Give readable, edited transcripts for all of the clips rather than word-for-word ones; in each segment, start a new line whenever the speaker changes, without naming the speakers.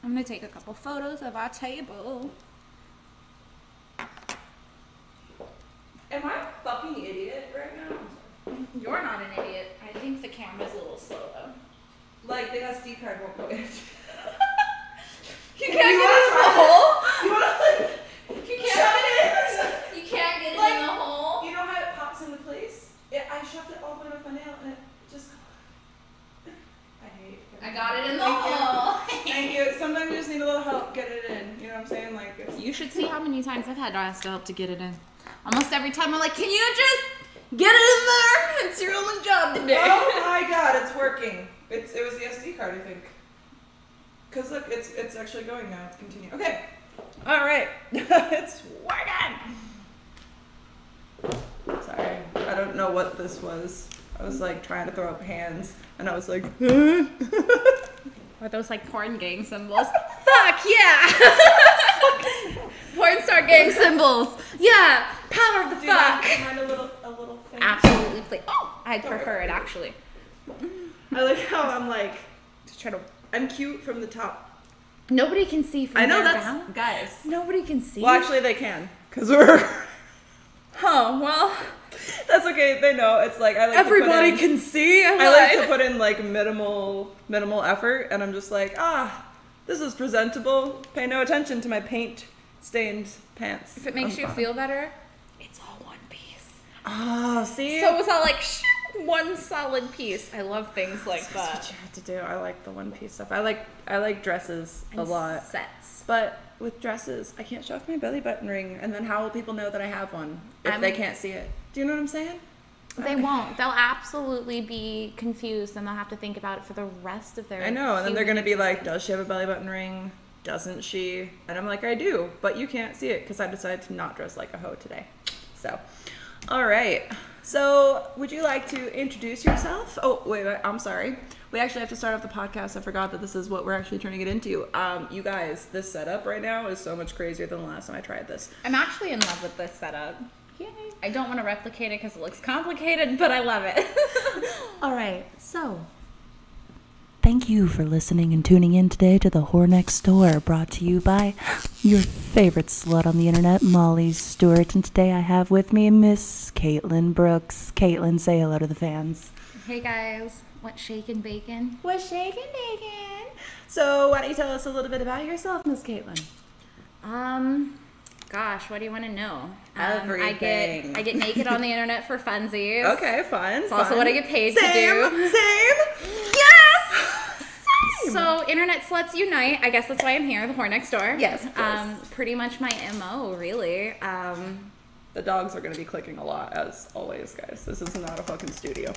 I'm going to take a couple photos of our table.
Am I a fucking idiot right now?
You're not an idiot. I think the camera's a little slow, though.
Like, the SD card won't go in.
You can't get it in the hole?
You wanna, like,
You
shove
can't,
it in?
you can't get it
Like,
in the hole?
You know how it pops into place? I shoved it all the way with my nail and it just... I hate it.
I got it in the
Thank you.
hole.
Thank you. Sometimes you just need a little help getting it in. You know what I'm saying? Like, it's...
You should see how many times I've had to ask help to get it in. Almost every time I'm like, can you just get it in there? It's your only job today.
Oh my god, it's working. It was the SD card, I think. Cause look, it's actually going now. It's continuing. Okay. All right. It's working. Sorry, I don't know what this was. I was like trying to throw up hands, and I was like,
Are those like porn gang symbols? Fuck yeah! Porn star gang symbols. Yeah, power of the
do you
fuck.
mind a little thing?
Absolutely, please. Oh, I'd
Don't
prefer
worry.
it actually.
I like how I'm like,
Just try to.
I'm cute from the top.
Nobody can see from
I know
there
that's
down.
guys.
Nobody can see.
Well, actually, they can, cause we're.
Oh well.
That's okay. They know. It's like I like
Everybody
to put in,
can see.
I like to put in like minimal effort, and I'm just like, this is presentable. Pay no attention to my paint stained pants.
If it makes
on
you
bottom.
feel better, it's all one piece.
Oh, see.
So it's all like one solid piece. I love things like
That's
that.
what you have to do. I like the one piece stuff. I like dresses a
And
lot.
Sets.
But with dresses, I can't show off my belly button ring, and then how will people know that I have one if they can't see it? Do you know what I'm saying?
They won't. They'll absolutely be confused, and they'll have to think about it for the rest of their.
I know, and then they're
human
gonna be like,
existence.
"Does she have a belly button ring? Doesn't she?" And I'm like, "I do, but you can't see it because I decided to not dress like a hoe today." So, all right. So, would you like to introduce yourself? Oh, wait, I'm sorry. We actually have to start off the podcast. I forgot that this is what we're actually turning it into. You guys, this setup right now is so much crazier than the last time I tried this.
I'm actually in love with this setup. Yay. I don't want to replicate it because it looks complicated, but I love it.
All right, so thank you for listening and tuning in today to the Whore Next Door, brought to you by your favorite slut on the internet, Molly Stewart. And today I have with me Miss Caitlin Brooks. Caitlin, say hello to the fans.
Hey guys, what's shaking bacon?
What's shaking, bacon? So, why don't you tell us a little bit about yourself, Miss Caitlin?
Gosh, what do you want to know?
Everything.
I get naked on the internet for funsies.
Okay, fun.
It's also what I get paid to do.
Same.
Yes! So, internet sluts unite. I guess that's why I'm here, the Whore Next Door.
Yes, of course.
Pretty much my MO, really.
The dogs are going to be clicking a lot, as always, guys. This is not a fucking studio.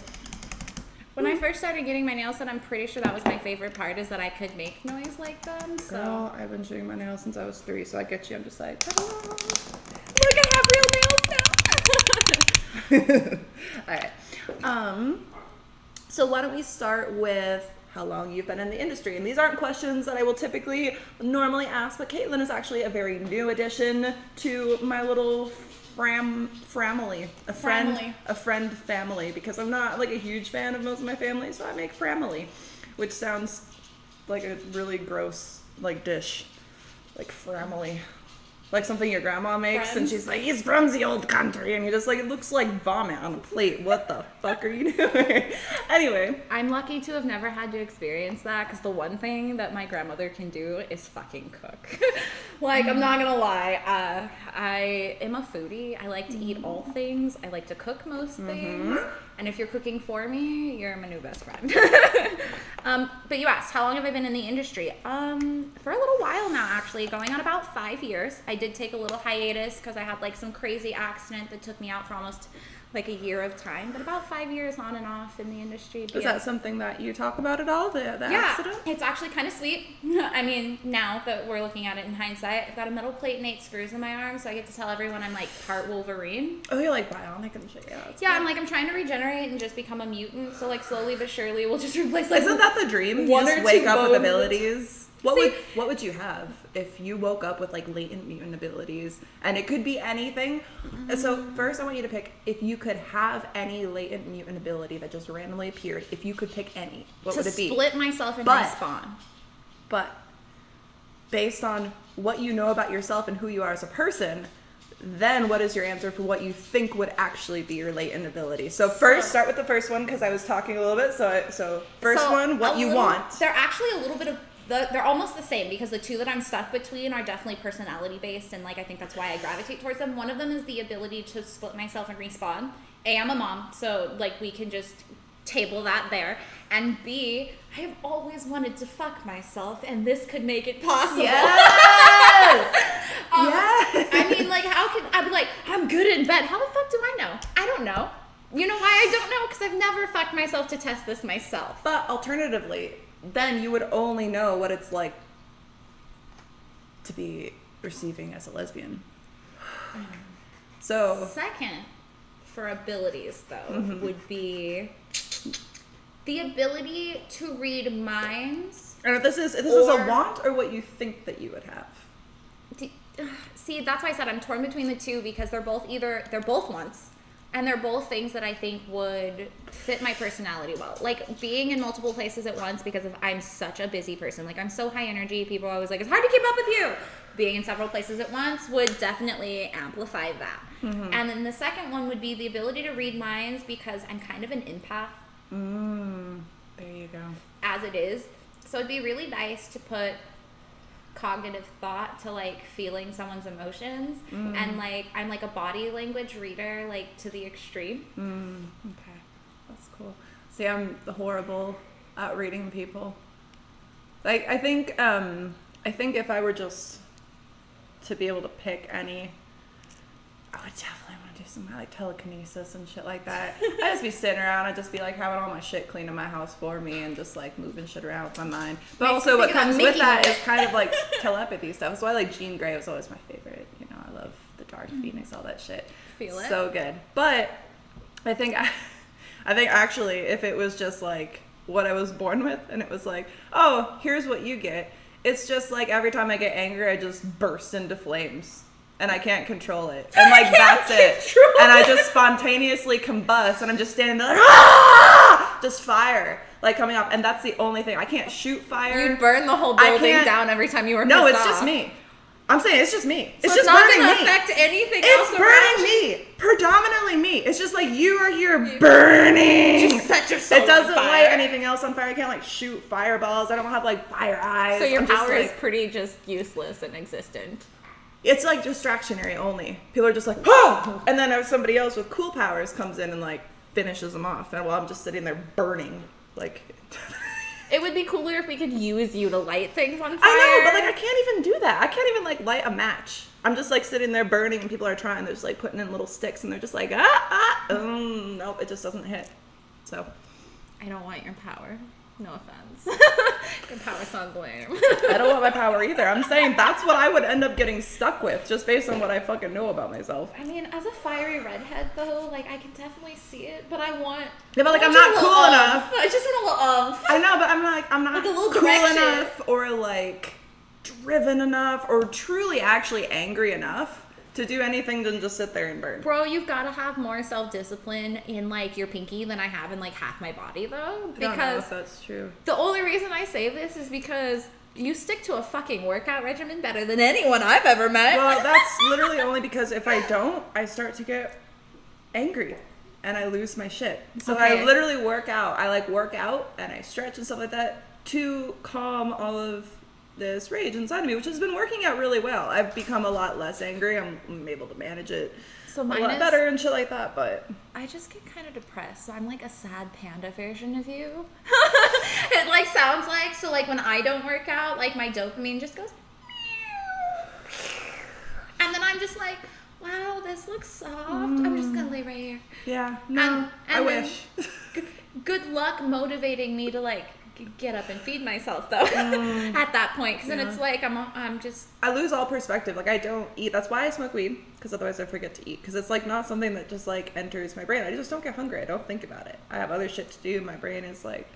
When I first started getting my nails done, I'm pretty sure that was my favorite part, is that I could make noise like them. So,
Girl, I've been doing my nails since I was 3, so I get you. I'm just like,
look, I have real nails now.
all right. So why don't we start with how long you've been in the industry? And these aren't questions that I will typically normally ask, but Caitlin is actually a very new addition to my little family, a friend family, because I'm not like a huge fan of most of my family, so I make family, which sounds like a really gross like dish, like family. Like something your grandma makes, and she's like, he's from the old country, and you're just like, it looks like vomit on a plate. What the fuck are you doing? Anyway.
I'm lucky to have never had to experience that, because the one thing that my grandmother can do is fucking cook. Like, I'm not gonna lie, I am a foodie. I like to eat all things. I like to cook most things. And if you're cooking for me, you're my new best friend. But you asked, how long have I been in the industry? For a little while now, actually, going on about 5 years. I did take a little hiatus because I had like some crazy accident that took me out for almost like a year of time, but about 5 years on and off in the industry. But
Is that something that you talk about at all, the accident?
It's actually kind of sweet. I mean, now that we're looking at it in hindsight, I've got a metal plate and 8 screws in my arm, so I get to tell everyone I'm like part Wolverine.
Oh, you're like bionic and shit, yeah.
Yeah, I'm like, I'm trying to regenerate and just become a mutant, so like slowly but surely we'll just replace like...
Isn't that the dream? You
one
just
or
wake
two
up with
bones.
abilities. What
See-
would you have if you woke up with like latent mutant abilities? And it could be anything. So first I want you to pick, if you could have any latent mutant ability that just randomly appeared, if you could pick any, what
to
would it be?
split myself and
But-
respawn.
But based on what you know about yourself and who you are as a person, then what is your answer for what you think would actually be your latent ability? So first, start with the first one, because I was talking a little bit. So first one, what you want.
They're actually a little bit of, they're almost the same, because the two that I'm stuck between are definitely personality based, and like I think that's why I gravitate towards them. One of them is the ability to split myself and respawn. A, I'm a mom, so like we can just table that there. And B, I have always wanted to fuck myself, and this could make it possible.
Yes!
Yes! I mean, like, how can I be like, I'm good in bed? How the fuck do I know? I don't know. You know why I don't know? Because I've never fucked myself to test this myself.
But alternatively, then you would only know what it's like to be receiving as a lesbian. So
second, for abilities though, would be the ability to read minds.
And if this is a want or what you think that you would have.
See, that's why I said I'm torn between the two, because they're both wants, and they're both things that I think would fit my personality well. Like being in multiple places at once, because I'm such a busy person. Like I'm so high energy. People are always like, it's hard to keep up with you. Being in several places at once would definitely amplify that. And then the second one would be the ability to read minds, because I'm kind of an empath.
There you go.
As it is. So it'd be really nice to put cognitive thought to like feeling someone's emotions, and like I'm like a body language reader, like to the extreme.
Okay, that's cool. See, I'm horrible at reading people. Like I think if I were just to be able to pick any, I would definitely want to do some like telekinesis and shit like that. I'd just be sitting around, I'd just be like having all my shit cleaned in my house for me and just like moving shit around with my mind. But also what comes with that is kind of like telepathy stuff. That's why like Jean Grey was always my favorite. You know, I love the Dark Phoenix, all that shit.
Feel it.
So good. But I think actually if it was just like what I was born with and it was like, oh, here's what you get. It's just like every time I get angry, I just burst into flames. And I can't control it. And like, that's it. And I just spontaneously combust. And I'm just standing there like, ah! Just fire. Like coming off. And that's the only thing. I can't shoot fire.
You'd burn the whole building down every time you were pissed off.
No, it's just me. I'm saying it's just me.
So
it's just
not
burning
gonna
me.
affect anything else
It's burning me. Predominantly me. It's just like you are here burning.
Just set your soul
It doesn't
on fire.
light anything else on fire. I can't like shoot fireballs. I don't have like fire eyes.
So your
I'm just,
power is
like,
pretty just useless and existent.
it's like distractionary only. People are just like, oh! And then somebody else with cool powers comes in and like finishes them off. And while I'm just sitting there burning, like.
It would be cooler if we could use you to light things on fire.
I know, but like I can't even do that. I can't even like light a match. I'm just like sitting there burning and people are trying. They're just like putting in little sticks and they're just like, nope, it just doesn't hit. So.
I don't want your power. No offense. Your power sounds lame.
I don't want my power either. I'm saying that's what I would end up getting stuck with, just based on what I fucking know about myself.
I mean, as a fiery redhead, though, like, I can definitely see it, but I want...
Yeah, but like, I'm not cool enough.
I just want a little
I know, but I'm not
like a little
cool
direction.
enough or like driven enough or truly actually angry enough to do anything than just sit there and burn.
Bro, you've got to have more self-discipline in, like, your pinky than I have in, like, half my body, though.
I don't know if that's true.
The only reason I say this is because you stick to a fucking workout regimen better than anyone I've ever met.
Well, that's literally only because if I don't, I start to get angry and I lose my shit. So
Okay.
I literally work out. I, like, work out and I stretch and stuff like that to calm all of this rage inside of me, which has been working out really well. I've become a lot less angry. I'm able to manage it
So
a
mine
lot
is,
better and shit like that, but
I just get kind of depressed, so I'm like a sad panda version of you. It like sounds like, so like when I don't work out, like my dopamine just goes and then I'm just like, wow, this looks soft. I'm just gonna lay right here.
yeah, no, I
and
wish.
Good luck motivating me to like get up and feed myself though at that point, because then it's like I'm just
I lose all perspective. Like I don't eat. That's why I smoke weed, because otherwise I forget to eat. Because it's like not something that just like enters my brain. I just don't get hungry. I don't think about it. I have other shit to do. My brain is like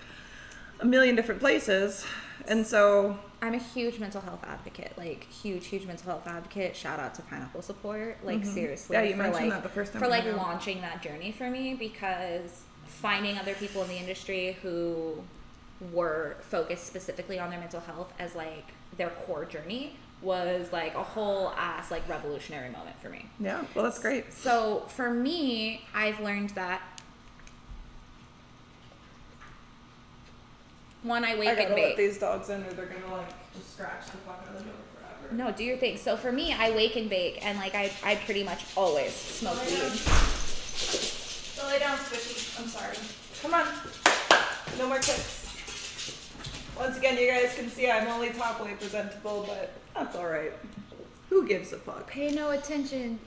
a million different places, and so
I'm a huge mental health advocate. Like huge mental health advocate. Shout out to Pineapple Support. Like seriously,
yeah, you
for
mentioned
like
that the first time
for
we
like
hung out.
launching that journey for me, because finding other people in the industry who were focused specifically on their mental health as like their core journey was like a whole ass like revolutionary moment for me.
Yeah, well, that's great.
So for me, I've learned that one, I wake and
gotta
bake.
let these dogs in or they're gonna like just scratch the fuck out of the door forever.
No, do your thing. So for me, I wake and bake, and like I pretty much always smoke weed.
Go lay down, Squishy. I'm sorry. Come on. No more kicks. Once again, you guys can see I'm only top way presentable, but that's alright. Who gives a fuck?
Pay no attention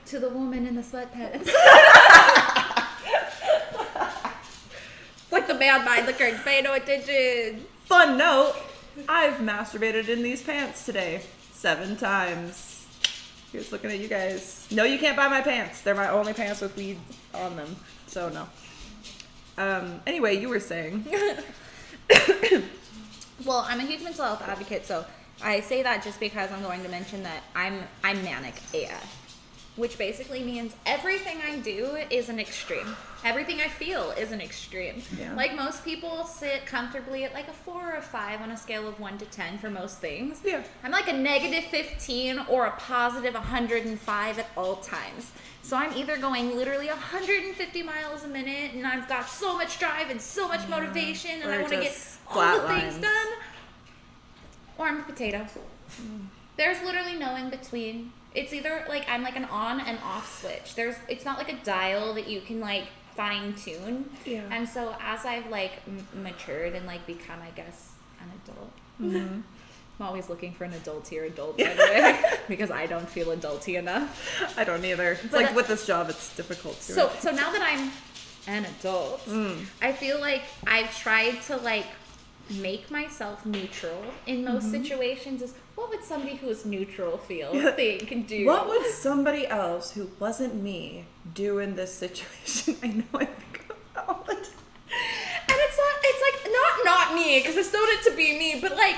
to the woman in the sweatpants. Like the man behind the curtain. Pay no attention.
Fun note, I've masturbated in these pants today 7 times. Here's looking at you guys. No, you can't buy my pants. They're my only pants with weed on them. So no. Anyway, you were saying.
Well, I'm a huge mental health advocate, so I say that just because I'm going to mention that I'm manic AF. Which basically means everything I do is an extreme. Everything I feel is an extreme.
Yeah.
Like most people sit comfortably at like a 4 or a 5 on a scale of 1 to 10 for most things.
Yeah.
I'm like a negative 15 or a positive 105 at all times. So I'm either going literally 150 miles a minute and I've got so much drive and so much motivation and
Or
I want to get
just
all the things
flatlined.
done. Or I'm a potato. There's literally no in between. It's either like I'm like an on and off switch. It's not like a dial that you can like fine tune.
Yeah.
And so as I've like matured and like become, I guess, an adult.
Mm-hmm.
I'm always looking for an adultier adult, by the way, because I don't feel adulty enough.
I don't either. It's
But,
like with this job, it's difficult too.
So now that I'm an adult, I feel like I've tried to like make myself neutral in most situations. Is what would somebody who is neutral feel, think, and do?
What would somebody else who wasn't me do in this situation? I know I think about all the time.
And it's like not me, because I still want it to be me, but like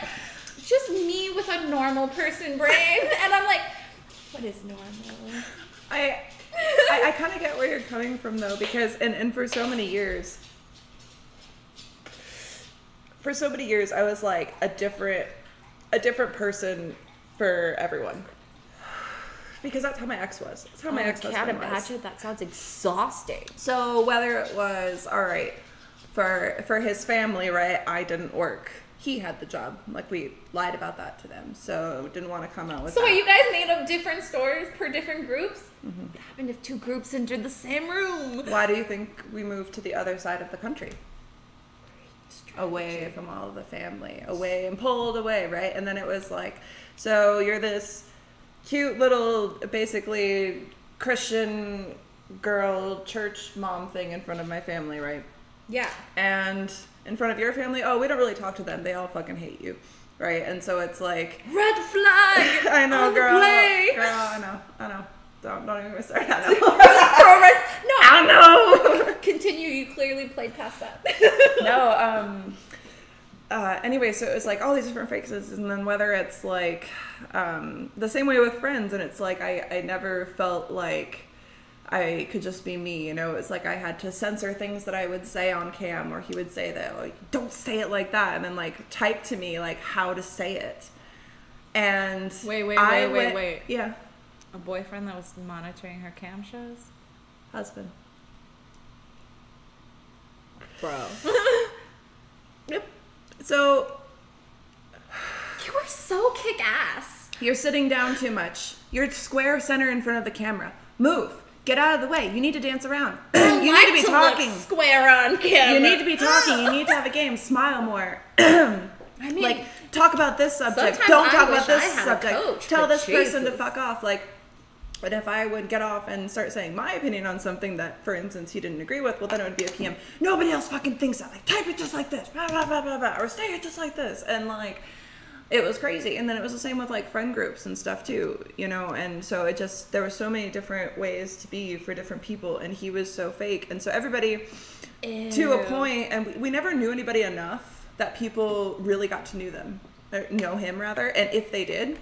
just me with a normal person brain. And I'm like, what is normal?
I kind of get where you're coming from though, because and for so many years I was like a different person for everyone, because that's how my ex was. That's how my ex-husband was.
That sounds exhausting.
So whether it was all right for his family, right? I didn't work. He had the job. Like, we lied about that to them, so didn't want to come out with
So
that.
wait, you guys made up different stories per different groups? What happened if 2 groups entered the same room?
Why do you think we moved to the other side of the country? Away from all of the family, away and pulled away, right? And then it was like, so you're this cute little, basically Christian girl church mom thing in front of my family, right?
Yeah.
And in front of your family, oh, we don't really talk to them. They all fucking hate you, right? And so it's like,
Red flag!
I know,
on the
girl.
play.
Girl, I know. Don't even get me started. I know.
No,
I know.
continue. You clearly played past that.
Anyway, so it was like all these different faces, and then whether it's like the same way with friends, and it's like I never felt like I could just be me, you know. It's like I had to censor things that I would say on cam, or he would say that, like, don't say it like that, and then like type to me like how to say it. And
Wait.
Yeah.
A boyfriend that was monitoring her cam shows?
Husband.
Bro.
Yep. So
You were so kick-ass.
you're sitting down too much. You're square center in front of the camera. Move. Get out of the way. You need to dance around. You need to be talking.
Look square on camera.
You need to be talking. You need to have a game. Smile more.
I mean,
Like, talk about this subject.
sometimes
Don't
I
talk
wish
about this
I had a
subject.
coach,
Tell
but
this person to
Jesus.
fuck off. Like, but if I would get off and start saying my opinion on something that, for instance, he didn't agree with, well, then it would be a PM. Nobody else fucking thinks that. Like, type it just like this. Blah, blah, blah, blah, blah. Or say it just like this. And, like, it was crazy. And then it was the same with, like, friend groups and stuff, too, you know? And so it just, there were so many different ways to be for different people. And he was so fake. And so everybody, to a point, and we never knew anybody enough that people really got to know him, rather. And if they did,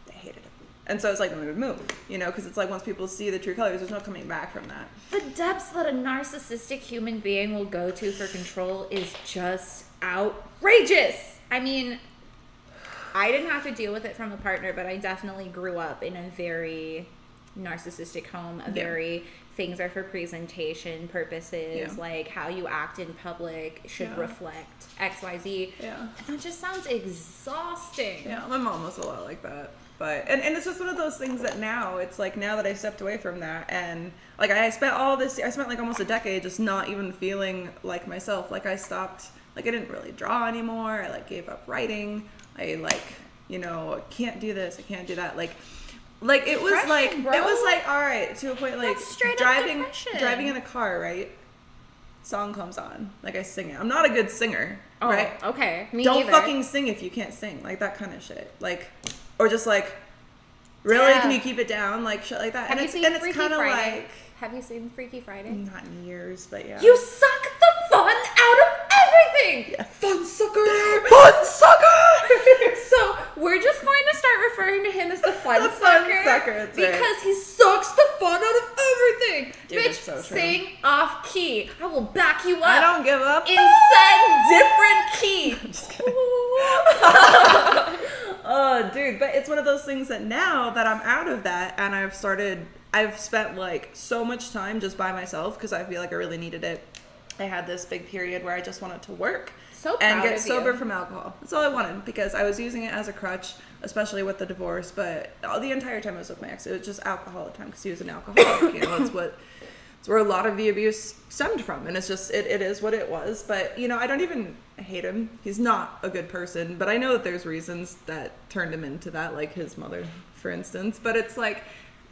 they hated him. And so it's like, then we would move, you know, because it's like once people see the true colors, there's no coming back from that.
the depths that a narcissistic human being will go to for control is just outrageous. I mean, I didn't have to deal with it from a partner, but I definitely grew up in a very narcissistic home, very things are for presentation purposes, like how you act in public should reflect XYZ. And that just sounds exhausting.
Yeah, my mom was a lot like that. But and it's just one of those things that now it's like, now that I stepped away from that, and like I spent like almost a decade just not even feeling like myself. Like I stopped, like I didn't really draw anymore. I like gave up writing. I like, you know, can't do this, I can't do that. Like it was like,
bro.
it was like, all right, to a point, like
That's straight up
driving
depression.
in a car, right? Song comes on, like I sing it. I'm not a good singer, right?
Okay, me
Don't
either.
fucking sing if you can't sing, like that kind of shit. Like, or just like, really, can you keep it down, like shit like that.
Have
and
you
it's
seen
and it's
Freaky
kind of
Friday?
like,
Have you seen Freaky Friday?
not in years, but yeah.
You suck the fun out of everything.
Yeah.
Fun sucker.
Fun sucker.
So we're just going to start referring to him as the fun
The fun
sucker,
sucker, that's right.
because he sucks the fun out of everything.
Dude,
Bitch,
it's so true.
sing off key. I will back you up.
I don't give up.
in said different key.
Just kidding. Oh, dude, but it's one of those things that now that I'm out of that and I've spent like so much time just by myself because I feel like I really needed it. I had this big period where I just wanted to work
So proud
and get
of
sober
you.
from alcohol. That's all I wanted, because I was using it as a crutch, especially with the divorce. But the entire time I was with my ex, it was just alcohol all the time because he was an alcoholic. You know, it's where a lot of the abuse stemmed from, and it's just it is what it was. But you know, I don't even hate him. He's not a good person, but I know that there's reasons that turned him into that, like his mother, for instance. But it's like,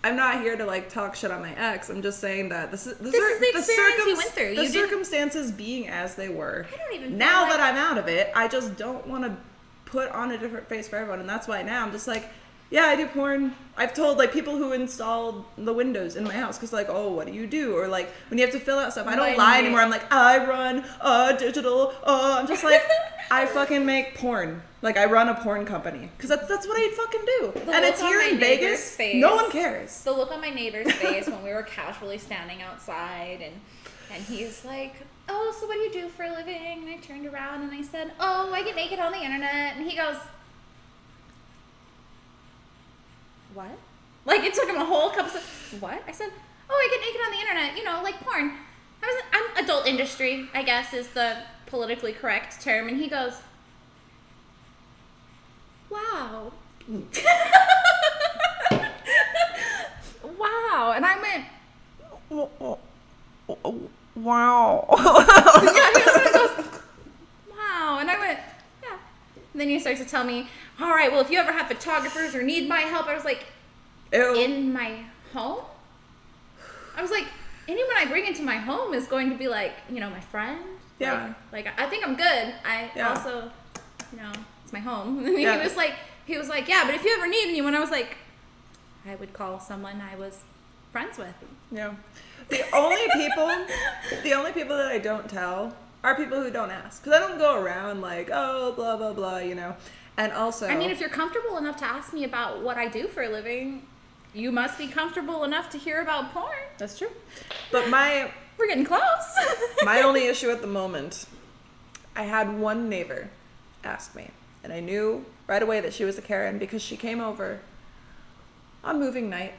I'm not here to like talk shit on my ex. I'm just saying that this is the
experience you went through.
The
You didn't-
circumstances being as they were.
I don't even feel
Now
like-
that I'm out of it, I just don't want to put on a different face for everyone, and that's why now I'm just like, yeah, I do porn. I've told like people who installed the windows in my house, because like, oh, what do you do? Or like when you have to fill out stuff, I don't lie anymore. I'm like, I run digital. I'm just like, I fucking make porn. Like I run a porn company, because that's what I fucking do. And it's
look on
here
my
in
neighbor's
Vegas.
face.
No one cares.
The look on my neighbor's face when we were casually standing outside, and he's like, oh, so what do you do for a living? And I turned around and I said, oh, I get naked on the internet. And he goes, what? Like it took him a whole couple of, what? I said, oh, I get naked on the internet, you know, like porn. I'm adult industry, I guess is the politically correct term. And he goes, wow. Wow. And I went,
Wow.
yeah, he goes, wow. And I went, yeah. And then he starts to tell me, all right, well, if you ever have photographers or need my help, I was like,
Ew.
in my home? I was like, anyone I bring into my home is going to be like, you know, my friend.
Yeah.
Like I think I'm good. I
Yeah.
also, you know, it's my home. And
Yeah.
he was like, yeah, but if you ever need anyone, I was like, I would call someone I was friends with.
Yeah. The only people that I don't tell are people who don't ask. Because I don't go around like, oh, blah, blah, blah, you know. And also,
I mean, if you're comfortable enough to ask me about what I do for a living, you must be comfortable enough to hear about porn.
that's true. But
We're getting close.
my only issue at the moment, I had one neighbor ask me, and I knew right away that she was a Karen because she came over on moving night,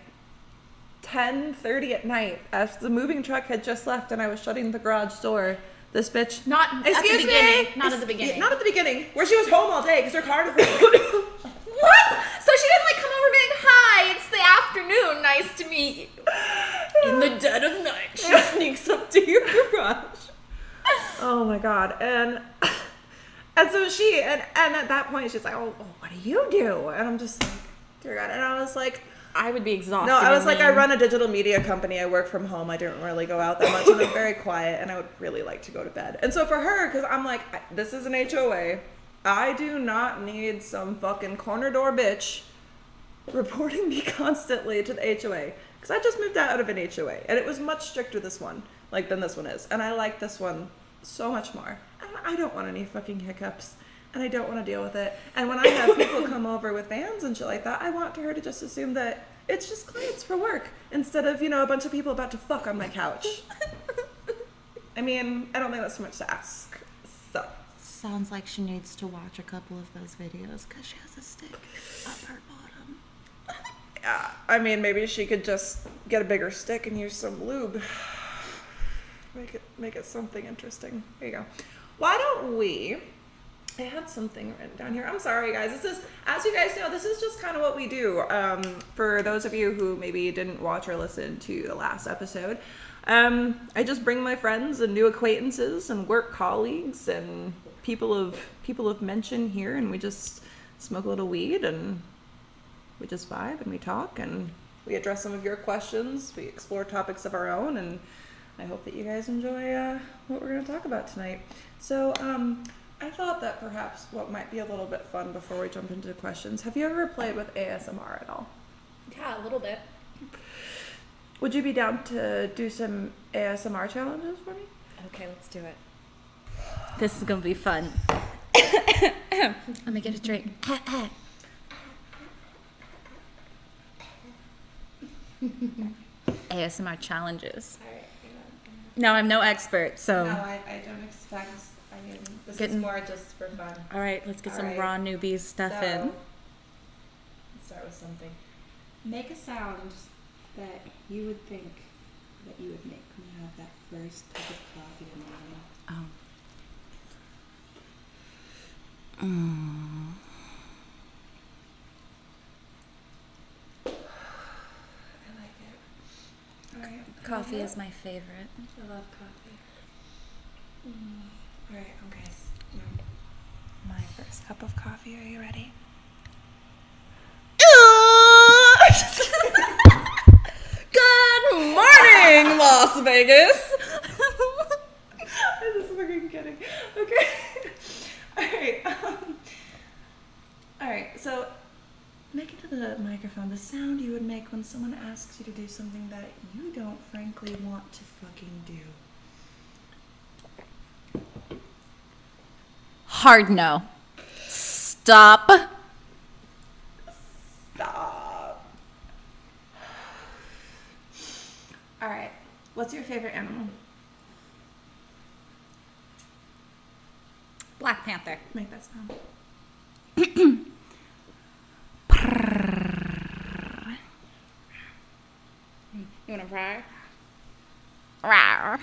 10:30 at night, as the moving truck had just left and I was shutting the garage door. This bitch,
Not at the
excuse
beginning.
me,
Not at the beginning.
not at the beginning, where she was home all day because her car.
What? So she didn't like come over being, hi, it's the afternoon, nice to meet you. In the dead of night, she sneaks up to your garage.
Oh my god, and so she and at that point she's like, oh, what do you do? And I'm just like, dear God. And I was like,
I would be exhausted.
no, I was like, I run a digital media company. I work from home. I don't really go out that much, and I'm very quiet. And I would really like to go to bed. And so for her, because I'm like, this is an HOA. I do not need some fucking corner door bitch reporting me constantly to the HOA, because I just moved out of an HOA, and it was much stricter than this one is, and I like this one so much more. And I don't want any fucking hiccups, and I don't want to deal with it. And when I have people come over with vans and shit like that, I want her to just assume that it's just clients for work instead of, you know, a bunch of people about to fuck on my couch. I mean, I don't think that's too much to ask.
sounds like she needs to watch a couple of those videos because she has a stick up her bottom.
Yeah, I mean, maybe she could just get a bigger stick and use some lube. Make it something interesting. There you go. Why don't we... I had something written down here. I'm sorry, guys. This is, as you guys know, this is just kind of what we do. For those of you who maybe didn't watch or listen to the last episode, I just bring my friends and new acquaintances and work colleagues and people of mention here, and we just smoke a little weed and we just vibe and we talk and we address some of your questions. We explore topics of our own, and I hope that you guys enjoy what we're going to talk about tonight. So, I thought that perhaps what might be a little bit fun before we jump into the questions. Have you ever played with ASMR at all?
Yeah, a little bit.
Would you be down to do some ASMR challenges for me?
Okay, let's do it. This is gonna be fun. Let me get a drink. ASMR challenges.
All right.
No, I'm no expert, so.
No, I don't expect. I mean, this is more just for fun.
All right, let's get
All
some
right.
raw newbies stuff in.
Let's start with something. Make a sound that you would think that you would make when you have that first cup of coffee in the morning. I like it. All right.
Coffee is my favorite.
I love coffee. All right, okay. My first cup of coffee. Are you ready?
Good morning, Las Vegas.
I'm just fucking kidding. Okay. All right. So, make it to the microphone the sound you would make when someone asks you to do something that you don't frankly want to fucking do.
Hard no. Stop.
Stop. All right. What's your favorite animal?
Black Panther.
Make that sound.
You want to fry? Rawr.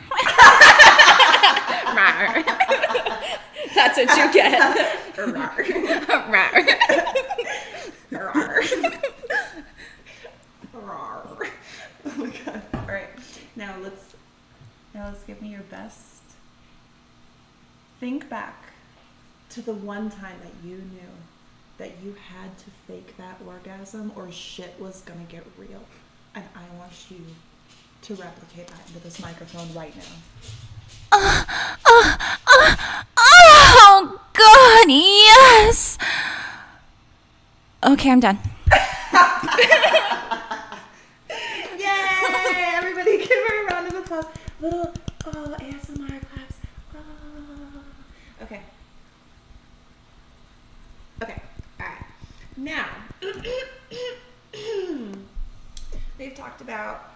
Rawr. That's what you get. Rawr.
Oh my god. All right. Now let's give me your best. Think back to the one time that you knew that you had to fake that orgasm or shit was gonna get real. And I want you to replicate that into this microphone right now.
Oh, God, yes. Okay, I'm done.
Yay! Everybody give her a round of applause. Little ASMR claps. Okay. Okay. Alright. Now, we've talked about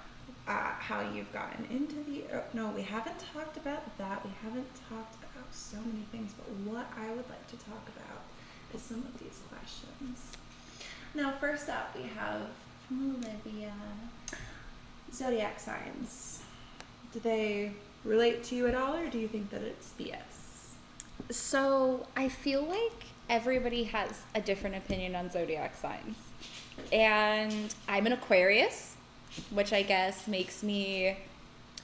how you've gotten into the... no, we haven't talked about that. We haven't talked about so many things. But what I would like to talk about is some of these questions. Now, first up, we have from Olivia. Zodiac signs. Do they relate to you at all, or do you think that it's BS?
So I feel like everybody has a different opinion on zodiac signs. And I'm an Aquarius, which I guess makes me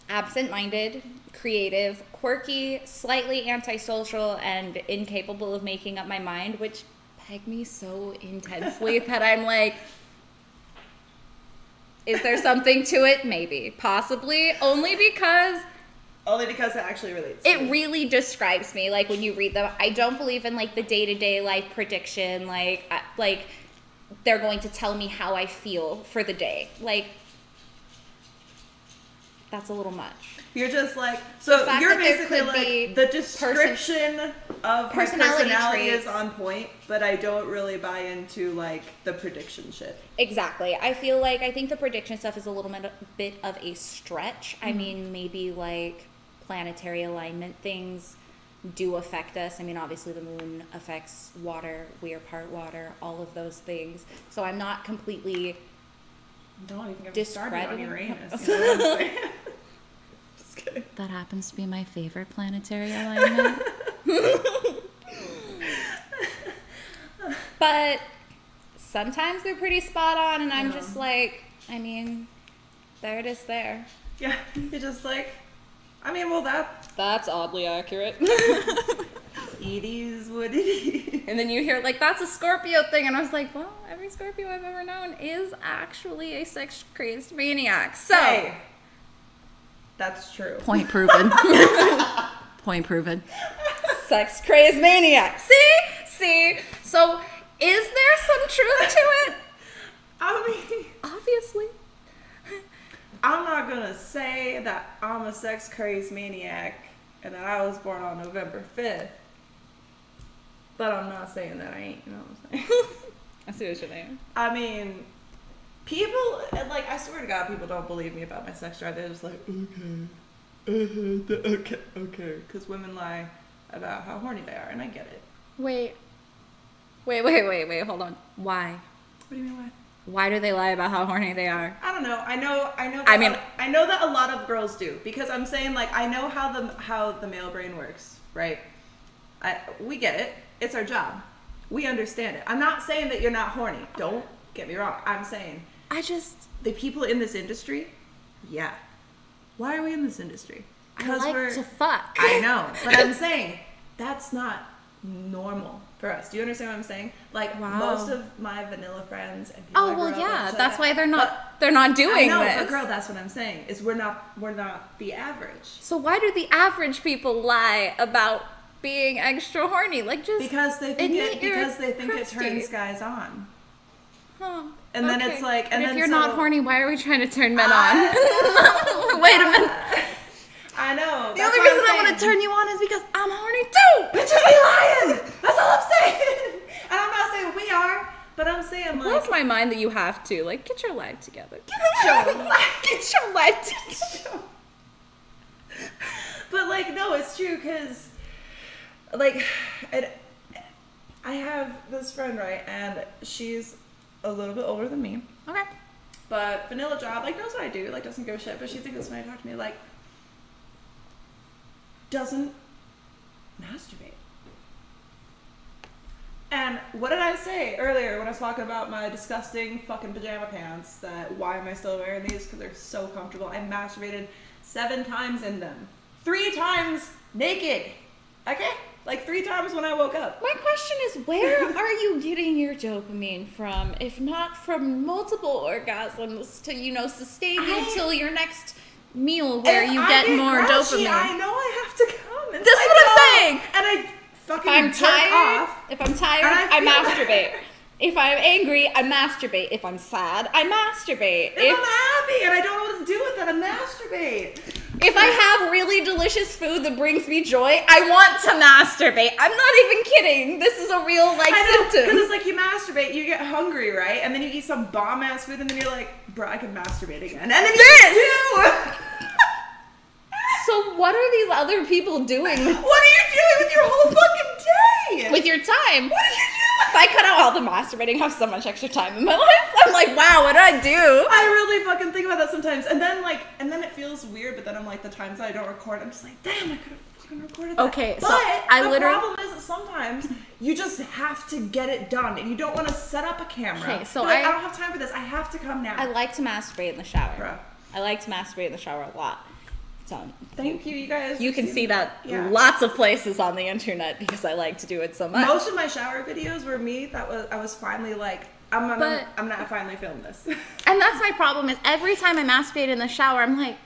absent-minded, creative, quirky, slightly antisocial, and incapable of making up my mind, which peg me so intensely that I'm like, is there something to it? Maybe. Possibly. Only because
it actually relates to
it really describes me. Like, when you read them, I don't believe in, like, the day-to-day life prediction. Like, they're going to tell me how I feel for the day. Like, that's a little much.
You're just like, so you're basically like, the description of my personality is on point, but I don't really buy into, like, the prediction shit.
Exactly. I think the prediction stuff is a little bit of a stretch. I mean, maybe, like, planetary alignment things do affect us. I mean, obviously the moon affects water. We are part water, all of those things. So I'm not completely
Don't even get me started on
discrediting.
Uranus. You know what I'm saying? Just kidding.
That happens to be my favorite planetary alignment. But sometimes they're pretty spot on, and I'm just like, I mean, there it is there.
Yeah, you're just like, I mean, well,
That's oddly accurate.
it is what it is.
And then you hear, like, that's a Scorpio thing. And I was like, well, every Scorpio I've ever known is actually a sex-crazed maniac. So,
Hey, that's true.
point proven. Point proven. Sex-crazed maniac. See? So, is there some truth to it?
I mean,
Obviously.
I'm not gonna say that I'm a sex crazed maniac and that I was born on November 5th. But I'm not saying that I ain't, you know what I'm saying?
I see what you're saying.
I mean, people, like, I swear to God, people don't believe me about my sex drive. They're just like, okay. Because women lie about how horny they are, and I get it.
Wait, hold on. Why?
What do you mean, why?
Why do they lie about how horny they are?
I don't know. I know.
I mean-
I know that a lot of girls do, because I'm saying, like, I know how the male brain works, right? We get it. It's our job. We understand it. I'm not saying that you're not horny. Don't get me wrong. I'm saying the people in this industry, yeah. Why are we in this industry?
I like to fuck.
I know, but I'm saying that's not normal for us. Do you understand what I'm saying? Like,
Wow.
most of my vanilla friends and people
Oh,
I grew
well,
up
yeah.
with,
That's why they're
but
not doing
I know,
this.
but girl, that's what I'm saying. Is we're not the average.
So why do the average people lie about being extra horny? Like, just
Because they think
admit you're
it
crusty.
turns guys on.
Huh.
And then
Okay.
it's like, and
But
then
if you're
so-
not horny, why are we trying to turn men on? Wait a minute.
I know.
The only reason I want to turn you on is because I'm horny too.
Bitch, you be lying. That's all I'm saying. And I'm not saying we are, but I'm saying,
It
like,
blows my mind that you have to. Like, get your life together.
get your life.
Get your life together.
But, like, no, it's true, because, like, I have this friend, right, and she's a little bit older than me,
Okay.
but vanilla job, like, knows what I do, like, doesn't give a shit, but she thinks it's funny to talk to me, like, doesn't masturbate. And what did I say earlier when I was talking about my disgusting fucking pajama pants, that why am I still wearing these? Because they're so comfortable. I masturbated 7 times in them. 3 times naked. Okay? Like 3 times when I woke up.
My question is, where are you getting your dopamine from? If not from multiple orgasms to, sustain you till your next meal where
If
you
I
get more
grouchy,
dopamine.
I know I have to come.
This is what I'm saying.
And I fucking
If I'm
jerk
tired,
off.
if I'm tired,
And I
I
feel
masturbate. If I'm angry, I masturbate. If I'm sad, I masturbate.
If I'm happy and I don't know what to do with it, I masturbate.
If I have really delicious food that brings me joy, I want to masturbate. I'm not even kidding. This is a real
I know,
symptom.
because it's like you masturbate, you get hungry, right? And then you eat some bomb ass food, and then you're like, bro, I can masturbate again. And then you do.
So what are these other people doing
What are you doing with your whole fucking day?
with your time?
What are you doing?
If I cut out all the masturbating, I have so much extra time in my life. I'm like, wow, what did I do?
I really fucking think about that sometimes, and then it feels weird. But then I'm like, the times that I don't record, I'm just like, damn, I could have fucking recorded that.
Okay,
but
so I
the
literally-
problem is that sometimes you just have to get it done, and you don't want to set up a camera.
Okay, so
You're like,
I-
I don't have time for this. I have to come now.
I like to masturbate in the shower.
Bruh.
I like to masturbate in the shower a lot. So
Thank you, you guys.
you can
for
see
seeing
that
Yeah.
lots of places on the internet because I like to do it so much.
Most of my shower videos were me. I was finally like, I'm not finally film this.
And that's my problem is every time I masturbate in the shower, I'm like,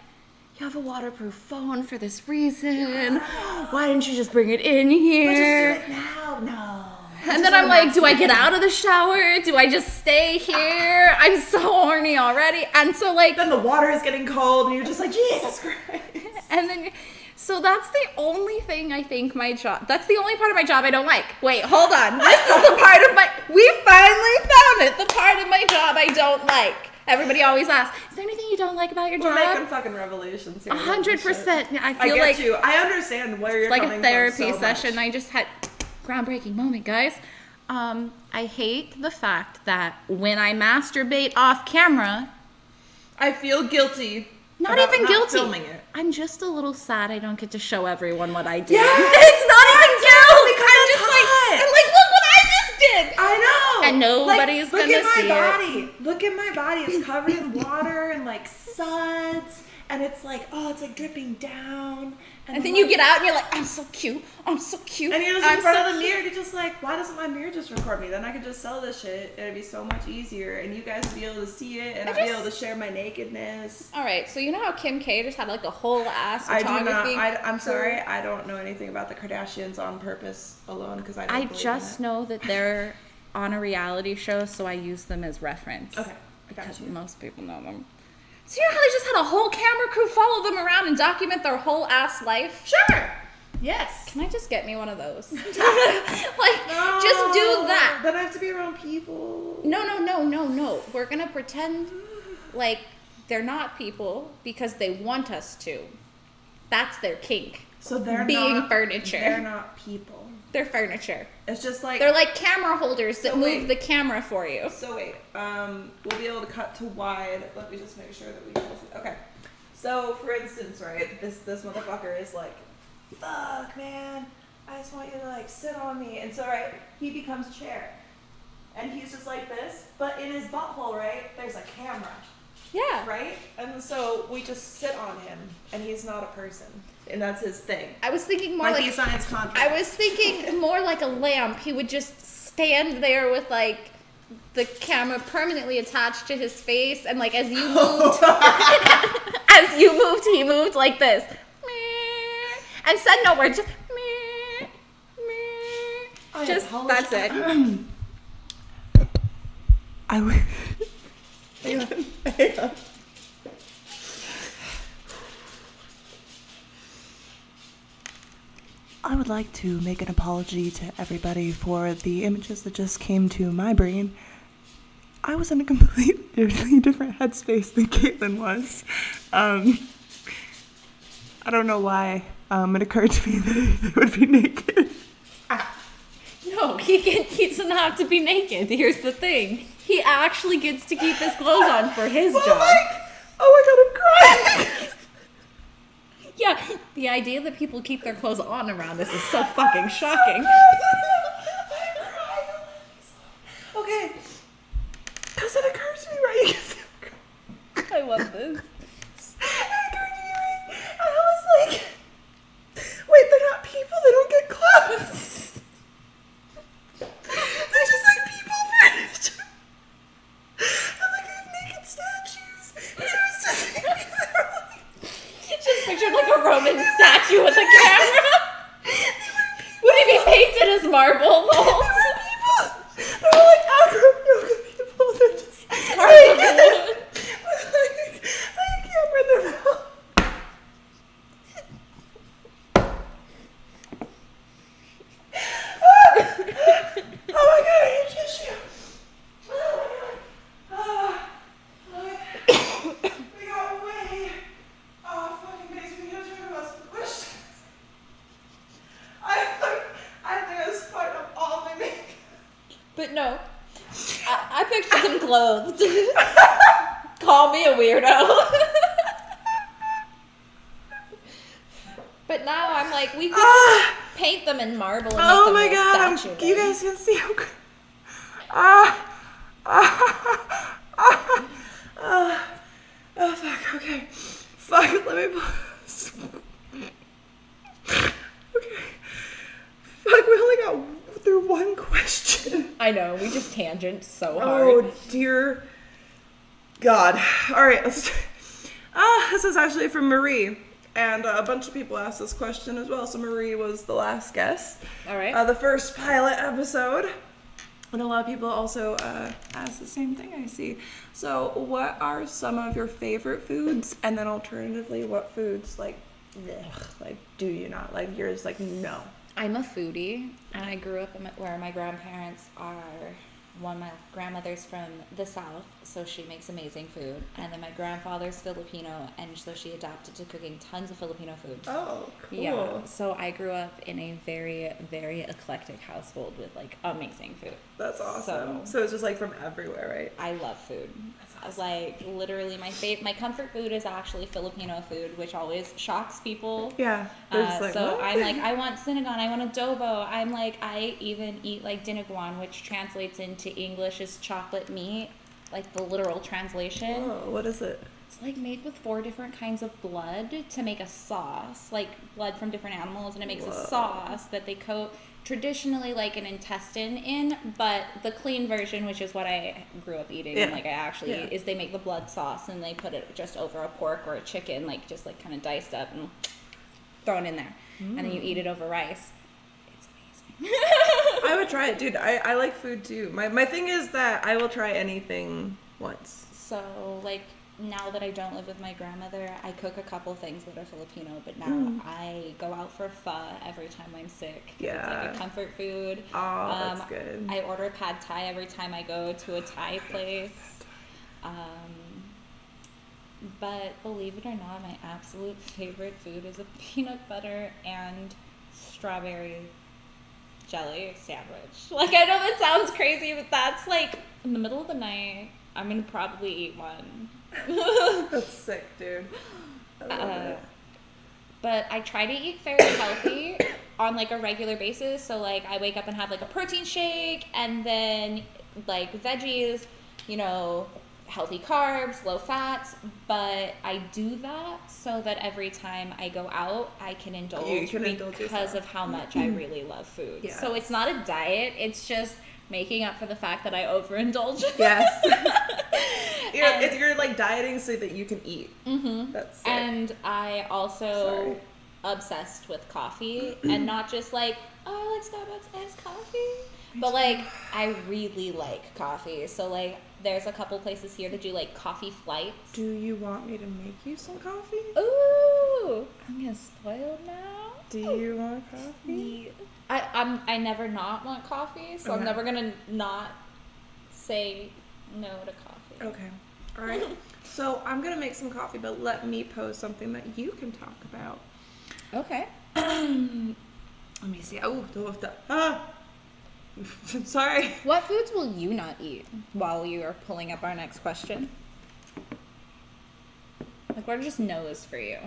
you have a waterproof phone for this reason. Why didn't you just bring it in here?
Just do it now. No.
And then I'm like, do I get out of the shower? Do I just stay here? I'm so horny already. And so like,
Then the water is getting cold, and you're just like, Jesus Christ.
and then, so that's the only thing I think that's the only part of my job I don't like. Wait, hold on. This is the part of we finally found it. The part of my job I don't like. Everybody always asks, is there anything you don't like about your
We're
job?
making fucking revolutions here.
100%. I
I
feel
get
like
you. I understand where you're
like
coming
a therapy
from so
session.
much.
I just had groundbreaking moment, guys. I hate the fact that when I masturbate off camera,
I feel guilty.
not
about
even guilty.
Filming it.
I'm just a little sad I don't get to show everyone what I do.
Yeah.
It's not even guilt.
Because
I'm
it's
just like,
hot.
I'm like, look what I just did.
I know.
And nobody's
look
gonna
at my
see it.
body. Look at my body. It's covered in water and like suds, and it's like, oh, it's like dripping down.
And then you get out and you're like, I'm so cute. I'm so cute.
And you're just
I'm
in front
so
of the
cute.
mirror, you're just like, why doesn't my mirror just record me? Then I could just sell this shit, and it'd be so much easier, and you guys would be able to see it, and I'd be able to share my nakedness.
All right, so you know how Kim K just had like a whole ass
I do not.
photography?
I'm sorry. I don't know anything about the Kardashians on purpose alone because I don't
I
believe
just
in it.
know that they're on a reality show, so I use them as reference.
Okay, I got
Because
you.
most people know them. So you know how they just had a whole camera crew follow them around and document their whole ass life?
Sure. Yes.
Can I just get me one of those? Like, just do that.
Then I have to be around people.
No. We're gonna pretend like they're not people because they want us to. That's their kink.
So they're
being
not,
furniture.
They're not people.
They're furniture.
It's just like
They're like camera holders that
So
move
wait.
the camera for you.
So wait, we'll be able to cut to wide. Let me just make sure that we can see. Okay. So for instance, right, this motherfucker is like, fuck man, I just want you to like sit on me. And so right, he becomes a chair. And he's just like this, but in his butthole, right, there's a camera.
Yeah.
Right? And so we just sit on him and he's not a person. And that's his thing.
I was thinking more
Like
like
he signs contracts.
I was thinking more like a lamp. He would just stand there with like the camera permanently attached to his face, and like as you moved, he moved like this, and said no word, just just that's it.
I would.
Hang on.
I would like to make an apology to everybody for the images that just came to my brain. I was in a completely different headspace than Caitlin was. I don't know why it occurred to me that they would be naked.
No, he doesn't have to be naked. Here's the thing: he actually gets to keep his clothes on for his job.
Oh my god, I'm crying!
Yeah, the idea that people keep their clothes on around this is so fucking shocking.
Okay. Because it occurred to me, right?
I love this.
I was like, wait, they're not people, they don't get clothes. They're just like people furniture. And like I have naked statues. And so it's just like, they're like,
Just pictured like a Roman statue with a camera. Would it be painted as marble? The whole time?
they're like acro yoga people. They're just
Cards of wood.
like a camera in their mouth. Oh my god, I need tissue. Oh my god. We got way off fucking base. We gotta talk about some questions. I think I was fucked up all my makeup.
But no, I pictured them clothed. Call me a weirdo. But now I'm like, we could just paint them in marble and make
Oh
them
my
little
god,
statue
you
things.
guys can see how good. Oh fuck, okay. Fuck, let me pause. Okay. Fuck, we only got through one question.
I know, we just tangent so hard.
Oh dear God. Alright, let's this is actually from Marie. And a bunch of people asked this question as well. So Marie was the last guest.
All right.
The first pilot episode. And a lot of people also ask the same thing, I see. So what are some of your favorite foods? And then alternatively, what foods, like do you not? Like, yours, like, no.
I'm a foodie, and I grew up where my grandparents are my grandmother's from the South, so she makes amazing food. And then my grandfather's Filipino, and so she adapted to cooking tons of Filipino food.
Oh, cool.
Yeah. So I grew up in a very, very eclectic household with like amazing food.
That's awesome. So it's just like from everywhere, right?
I love food.
That's awesome.
Like literally my comfort food is actually Filipino food, which always shocks people.
Yeah. They're just like,
so
what?
I'm like, I want sinigang, I want adobo. I'm like, I even eat like dinuguan, which translates into English as chocolate meat, like the literal translation.
Oh, what is it?
It's like made with 4 different kinds of blood to make a sauce, like blood from different animals, and it makes a sauce that they coat traditionally like an intestine in, but the clean version, which is what I grew up eating, and like I actually eat, is they make the blood sauce and they put it just over a pork or a chicken, like just like kind of diced up and thrown in there, and then you eat it over rice. It's amazing.
I would try it, dude. I like food too. My thing is that I will try anything once.
So like now that I don't live with my grandmother, I cook a couple things that are Filipino, but now I go out for pho every time I'm sick. 'Cause it's like a comfort food.
Oh, that's good.
I order pad thai every time I go to a Thai place. But believe it or not, my absolute favorite food is a peanut butter and strawberry jelly sandwich. Like, I know that sounds crazy, but that's like in the middle of the night, I'm gonna probably eat one.
That's sick, dude. I love it.
But I try to eat fairly healthy on like a regular basis. So like I wake up and have like a protein shake, and then like veggies, you know, healthy carbs, low fats. But I do that so that every time I go out, I can indulge because of how much I really love food.
Yes.
So it's not a diet. It's just making up for the fact that I overindulge.
Yes. You're like dieting so that you can eat.
Mm-hmm.
That's sick.
And I also obsessed with coffee, and not just like, oh, I like Starbucks iced coffee, but like I really like coffee. So like there's a couple places here that do like coffee flights.
Do you want me to make you some coffee?
Ooh, I'm getting spoiled now.
Do you want coffee?
I never not want coffee, so I'm never gonna not say no to coffee.
Okay. All right. So I'm gonna make some coffee, but let me pose something that you can talk about.
Okay.
Let me see. Oh, I'm sorry.
What foods will you not eat while you are pulling up our next question? Like, what are just no's for you?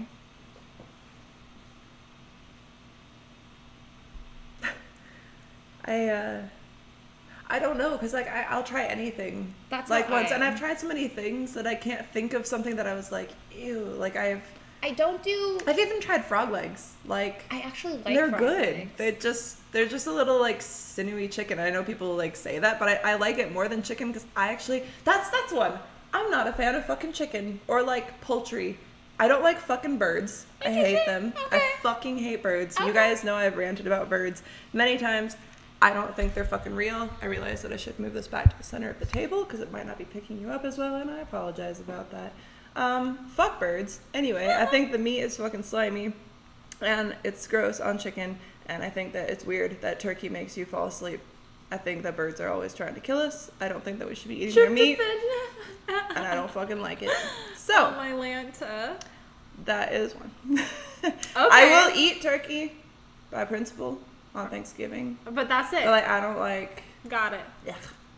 I don't know, because like I'll try anything.
That's
like
what
once, and I've tried so many things that I can't think of something that I was like, ew. Like I've even tried frog legs. Like
I actually like
they're
frog
good.
legs.
They're just a little like sinewy chicken. I know people like say that, but I like it more than chicken because I actually that's one. I'm not a fan of fucking chicken or like poultry. I don't like fucking birds. I hate them.
Okay.
I fucking hate birds.
Okay.
You guys know I've ranted about birds many times. I don't think they're fucking real. I realize that I should move this back to the center of the table because it might not be picking you up as well, and I apologize about that. Fuck birds. Anyway, I think the meat is fucking slimy, and it's gross on chicken, and I think that it's weird that turkey makes you fall asleep. I think that birds are always trying to kill us. I don't think that we should be eating their meat, and I don't fucking like it. So,
Oh, my Lanta.
that is one.
Okay.
I will eat turkey by principle on Thanksgiving.
But that's it.
But like I don't like
Got it.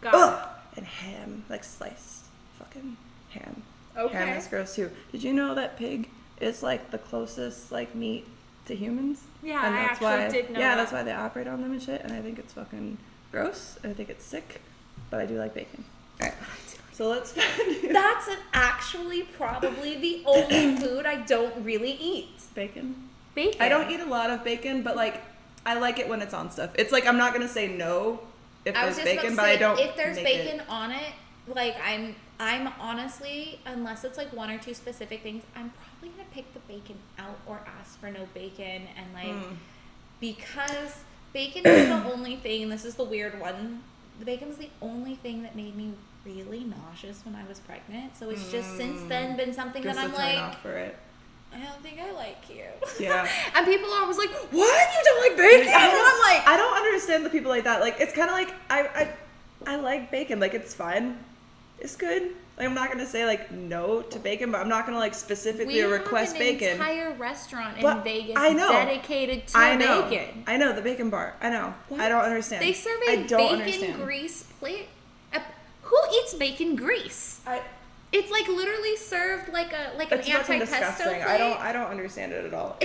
Got
ugh, and ham, like sliced fucking ham.
Okay.
Ham is gross too. Did you know that pig is like the closest like meat to humans?
Yeah,
and
I
that's
actually
why,
did know
Yeah,
that.
that's why they operate on them and shit. And I think it's fucking gross. And I think it's sick. But I do like bacon. All right. So let's.
That's actually probably the only food I don't really eat.
Bacon.
Bacon.
I don't eat a lot of bacon, but like I like it when it's on stuff. It's like I'm not gonna say no if
I was
there's
just
bacon,
about to
but
say,
I don't.
if there's
make
bacon
it.
on it, like I'm honestly, unless it's like one or two specific things, I'm probably gonna pick the bacon out or ask for no bacon, and like because bacon is the only thing. This is the weird one. The bacon's the only thing that made me really nauseous when I was pregnant. So it's just since then been something
Just
that
a
I'm
turn
like,
off for it.
I don't think I like you.
Yeah.
And people are always like, what? You don't like bacon? And I'm like,
I don't understand the people like that. Like it's kind of like I like bacon. Like, it's fine. It's good. Like, I'm not gonna say like no to bacon, but I'm not gonna like specifically request bacon.
We have an entire restaurant in
But
Vegas
I know.
dedicated to bacon.
I know the bacon bar. I know.
What?
I don't understand.
They serve
I
a
don't
bacon
understand.
grease plate. Who eats bacon grease? It's like literally served like an
It's fucking
anti-pesto
disgusting.
plate.
I don't understand it at all.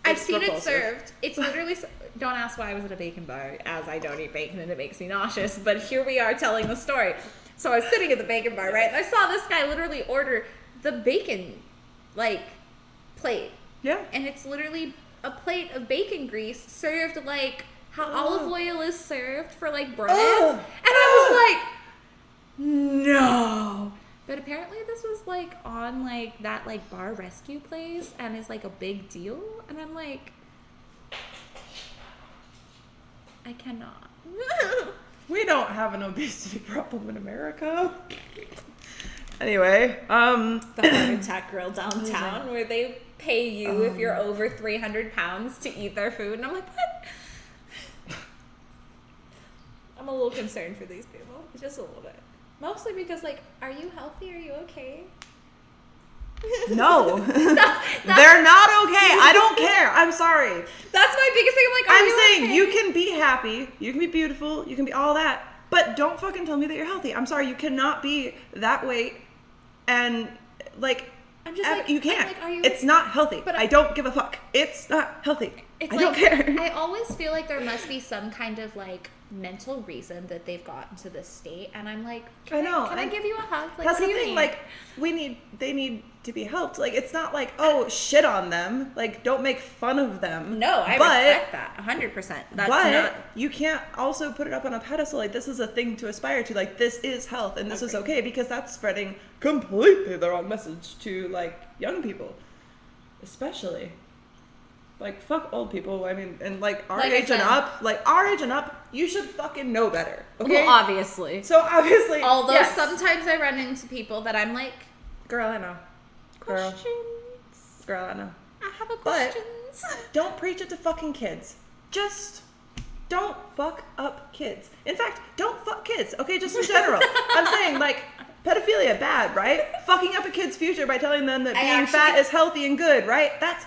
I've seen
repulsive.
it served. It's literally. Don't ask why I was at a bacon bar, as I don't eat bacon and it makes me nauseous. But here we are telling the story. So I was sitting at the bacon bar, right? And I saw this guy literally order the bacon, like, plate.
Yeah.
And it's literally a plate of bacon grease served like how olive oil is served for like bread.
Ugh.
And I was like, no. But apparently this was like on like that like bar rescue place and is like a big deal. And I'm like, I cannot.
We don't have an obesity problem in America. Anyway,
The Heart Attack Grill downtown where they pay you if you're over 300 pounds to eat their food. And I'm like, what? I'm a little concerned for these people. Just a little bit. Mostly because, like, are you healthy? Are you okay?
no. They're not okay. I don't care. I'm sorry.
That's my biggest thing. I'm like,
I'm saying you can be happy, you can be beautiful, you can be all that, but don't fucking tell me that you're healthy. I'm sorry, you cannot be that weight and like
I'm just like,
you can't.
I'm like, are you
it's not healthy.
But
I don't give a fuck. It's not healthy.
It's
I
like,
don't care.
I always feel like there must be some kind of like mental reason that they've gotten to this state, and I'm like, can I give you a hug? Like,
that's
what
the
do you
thing.
need?
Like, they need to be helped. Like, it's not like, oh, shit on them. Like, don't make fun of them.
No, I respect that 100%. That's not.
You can't also put it up on a pedestal. Like, this is a thing to aspire to. Like, this is health, and this is okay, because that's spreading completely the wrong message to like young people, especially. Like, fuck old people. I mean, and like our age and up, you should fucking know better. Okay.
Well, obviously.
So obviously,
Although
yes.
sometimes I run into people that I'm like,
Girl, I know.
questions.
Girl, I know.
I have a
But
questions.
don't preach it to fucking kids. Just don't fuck up kids. In fact, don't fuck kids, okay? Just in general. I'm saying, like, pedophilia, bad, right? Fucking up a kid's future by telling them that being fat is healthy and good, right? That's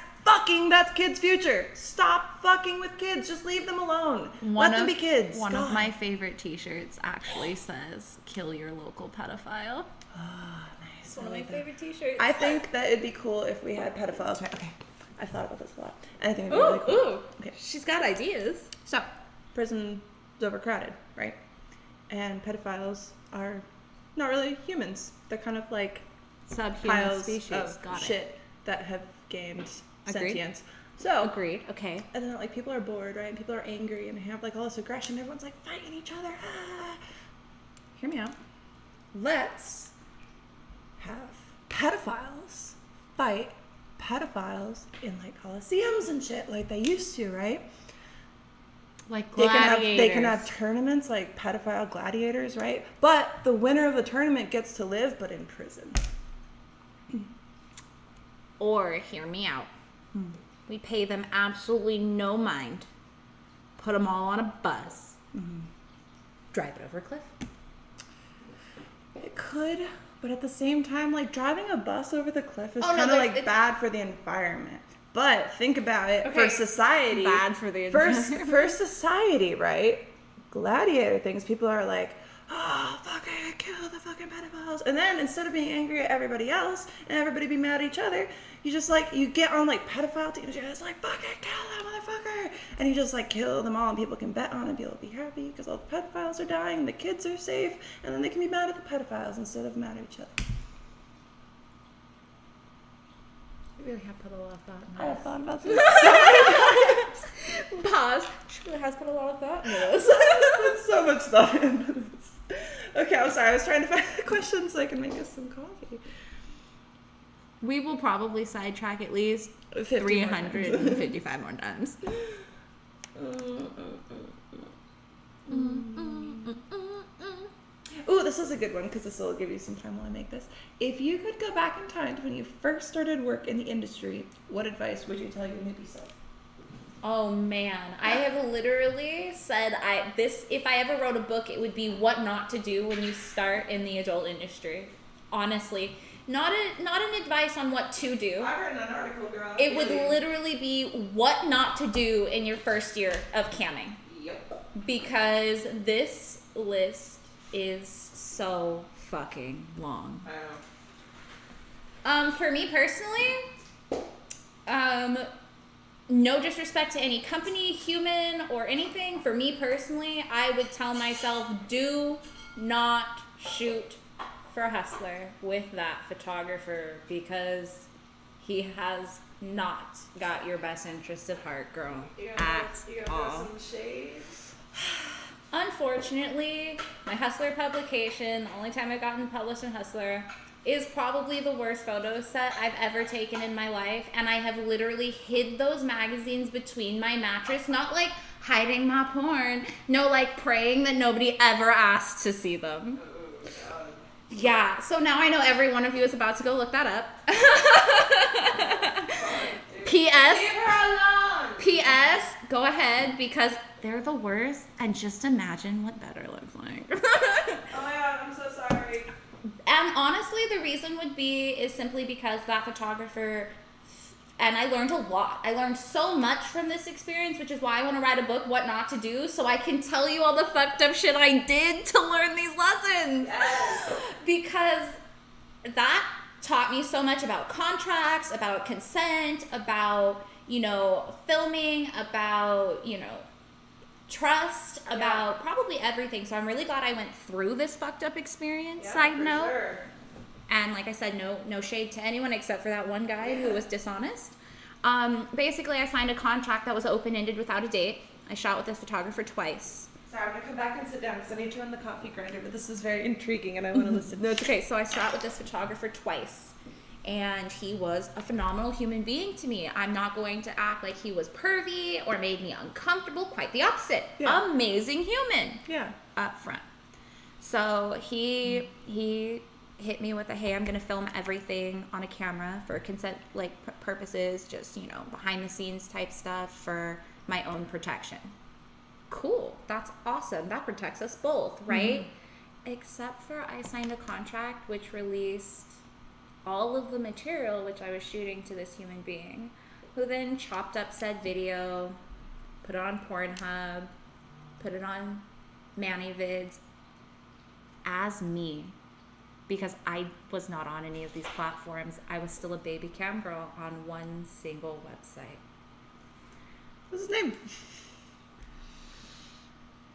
kids' future. Stop fucking with kids. Just leave them alone. Let them be kids.
One of my favorite t-shirts actually says, kill your local pedophile.
Nice.
One of my favorite t-shirts.
I think that it'd be cool if we had pedophiles, right? Okay. I've thought about this a lot. And I think it'd be really cool.
Ooh.
Okay.
She's got ideas.
So, prison's overcrowded, right? And pedophiles are not really humans. They're kind of like
Subhuman
piles
species.
of
Got it.
shit that have gained
Agreed.
sentience. So,
Agreed. Okay.
and then like people are bored, right? And people are angry and have like all this aggression. Everyone's like fighting each other. Ah. Hear me out. Let's have pedophiles fight pedophiles in like coliseums and shit like they used to, right?
Like
They
gladiators.
can have tournaments like pedophile gladiators, right? But the winner of the tournament gets to live, but in prison.
Or, hear me out. We pay them absolutely no mind. Put them all on a bus. Drive it over a cliff.
It could, but at the same time, like driving a bus over the cliff is
Oh, no,
kind of
like,
like
it's-
bad for the environment. But think about it for
Okay.
society.
Bad for the
for society, right? Gladiator things. People are like, oh, fucking kill the fucking pedophiles. And then instead of being angry at everybody else and everybody be mad at each other, you just like, you get on like pedophile teams. You're just like, fucking kill that motherfucker. And you just like kill them all and people can bet on it and people will be happy because all the pedophiles are dying and the kids are safe. And then they can be mad at the pedophiles instead of mad at each other.
We really have put a lot of thought
I
in
have
this.
thought about this.
Pause. She really has put a lot of thought into this.
Put so much thought into this. Okay, I'm sorry. I was trying to find the question so I can make us some coffee.
We will probably sidetrack at least
50 more
355 more times.
Ooh, this is a good one because this will give you some time while I make this. If you could go back in time to when you first started work in the industry, what advice would you tell your newbie self?
Oh man, I have literally said if I ever wrote a book, it would be what not to do when you start in the adult industry. Honestly, not an advice on what to do.
I've written an article, girl.
It would literally be what not to do in your first year of camming.
Yep.
Because this list is so fucking long.
I know.
For me personally, no disrespect to any company, human, or anything. For me personally, I would tell myself, do not shoot for Hustler with that photographer because he has not got your best interest at heart, girl.
You
at
gotta
all.
throw some shades.
Unfortunately, my Hustler publication, the only time I've gotten published in Hustler, is probably the worst photo set I've ever taken in my life. And I have literally hid those magazines between my mattress, not like hiding my porn, no, like praying that nobody ever asked to see them. Yeah, so now I know every one of you is about to go look that up. P.S.
Leave her alone!
P.S. Go ahead because they're the worst and just imagine what better looks like.
Oh my god, I'm so sorry.
And honestly, the reason would be is simply because that photographer, and I learned a lot. I learned so much from this experience, which is why I want to write a book, What Not to Do, so I can tell you all the fucked up shit I did to learn these lessons.
Yes.
Because that taught me so much about contracts, about consent, about, filming, about, trust, about probably everything. So I'm really glad I went through this fucked up experience, side
for
note.
Sure.
And like I said, no shade to anyone except for that one guy who was dishonest. Basically, I signed a contract that was open-ended without a date. I shot with this photographer twice.
Sorry, I'm gonna come back and sit down because I need to run the coffee grinder, but this is very intriguing and I want to listen.
No, it's okay. So I shot with this photographer twice. And he was a phenomenal human being to me. I'm not going to act like he was pervy or made me uncomfortable. Quite the opposite.
Yeah.
Amazing human.
Yeah.
Up front. So he hit me with hey, I'm going to film everything on a camera for consent purposes, just, behind the scenes type stuff for my own protection. Cool. That's awesome. That protects us both, right? Mm-hmm. Except for I signed a contract which released all of the material which I was shooting to this human being, who then chopped up said video, put it on Pornhub, put it on ManyVids as me, because I was not on any of these platforms. I was still a baby cam girl on one single website.
What's his name?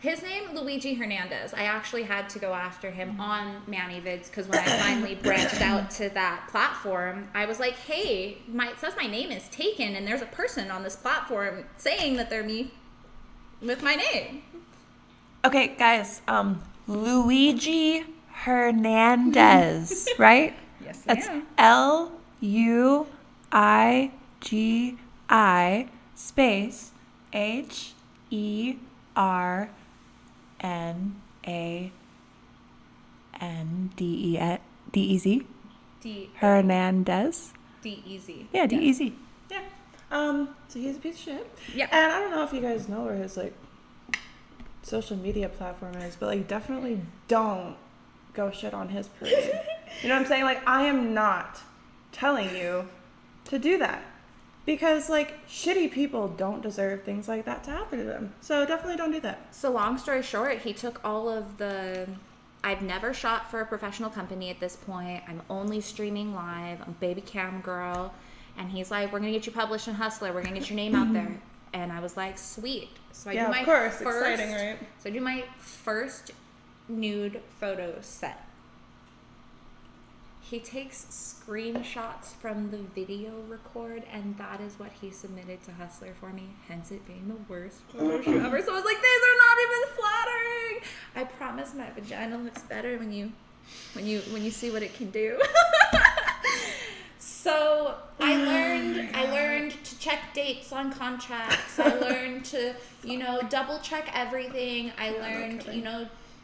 His name, Luigi Hernandez. I actually had to go after him on ManyVids because when I finally branched out to that platform, I was like, hey, it says my name is taken and there's a person on this platform saying that they're me with my name.
Okay, guys, Luigi Hernandez, right?
Yes,
That's
ma'am.
Luigi space Hernandez. Hernandez.
D-E-Z.
Yeah, D-E-Z.
Yeah. So he's a piece of shit.
Yep.
And I don't know if you guys know where his social media platform is, but definitely don't go shit on his parade. You know what I'm saying? I am not telling you to do that. Because, shitty people don't deserve things like that to happen to them. So definitely don't do that.
So long story short, he took all of I've never shot for a professional company at this point. I'm only streaming live. I'm a baby cam girl. And he's like, we're going to get you published in Hustler. We're going to get your name out there. And I was like, sweet. So I do my
of course. Exciting, right?
So I do my first nude photo set. He takes screenshots from the video record, and that is what he submitted to Hustler for me, hence it being the worst photo shoot ever. So I was like, these are not even flattering. I promise my vagina looks better when you see what it can do. So I learned to check dates on contracts. I learned to, double check everything. I learned,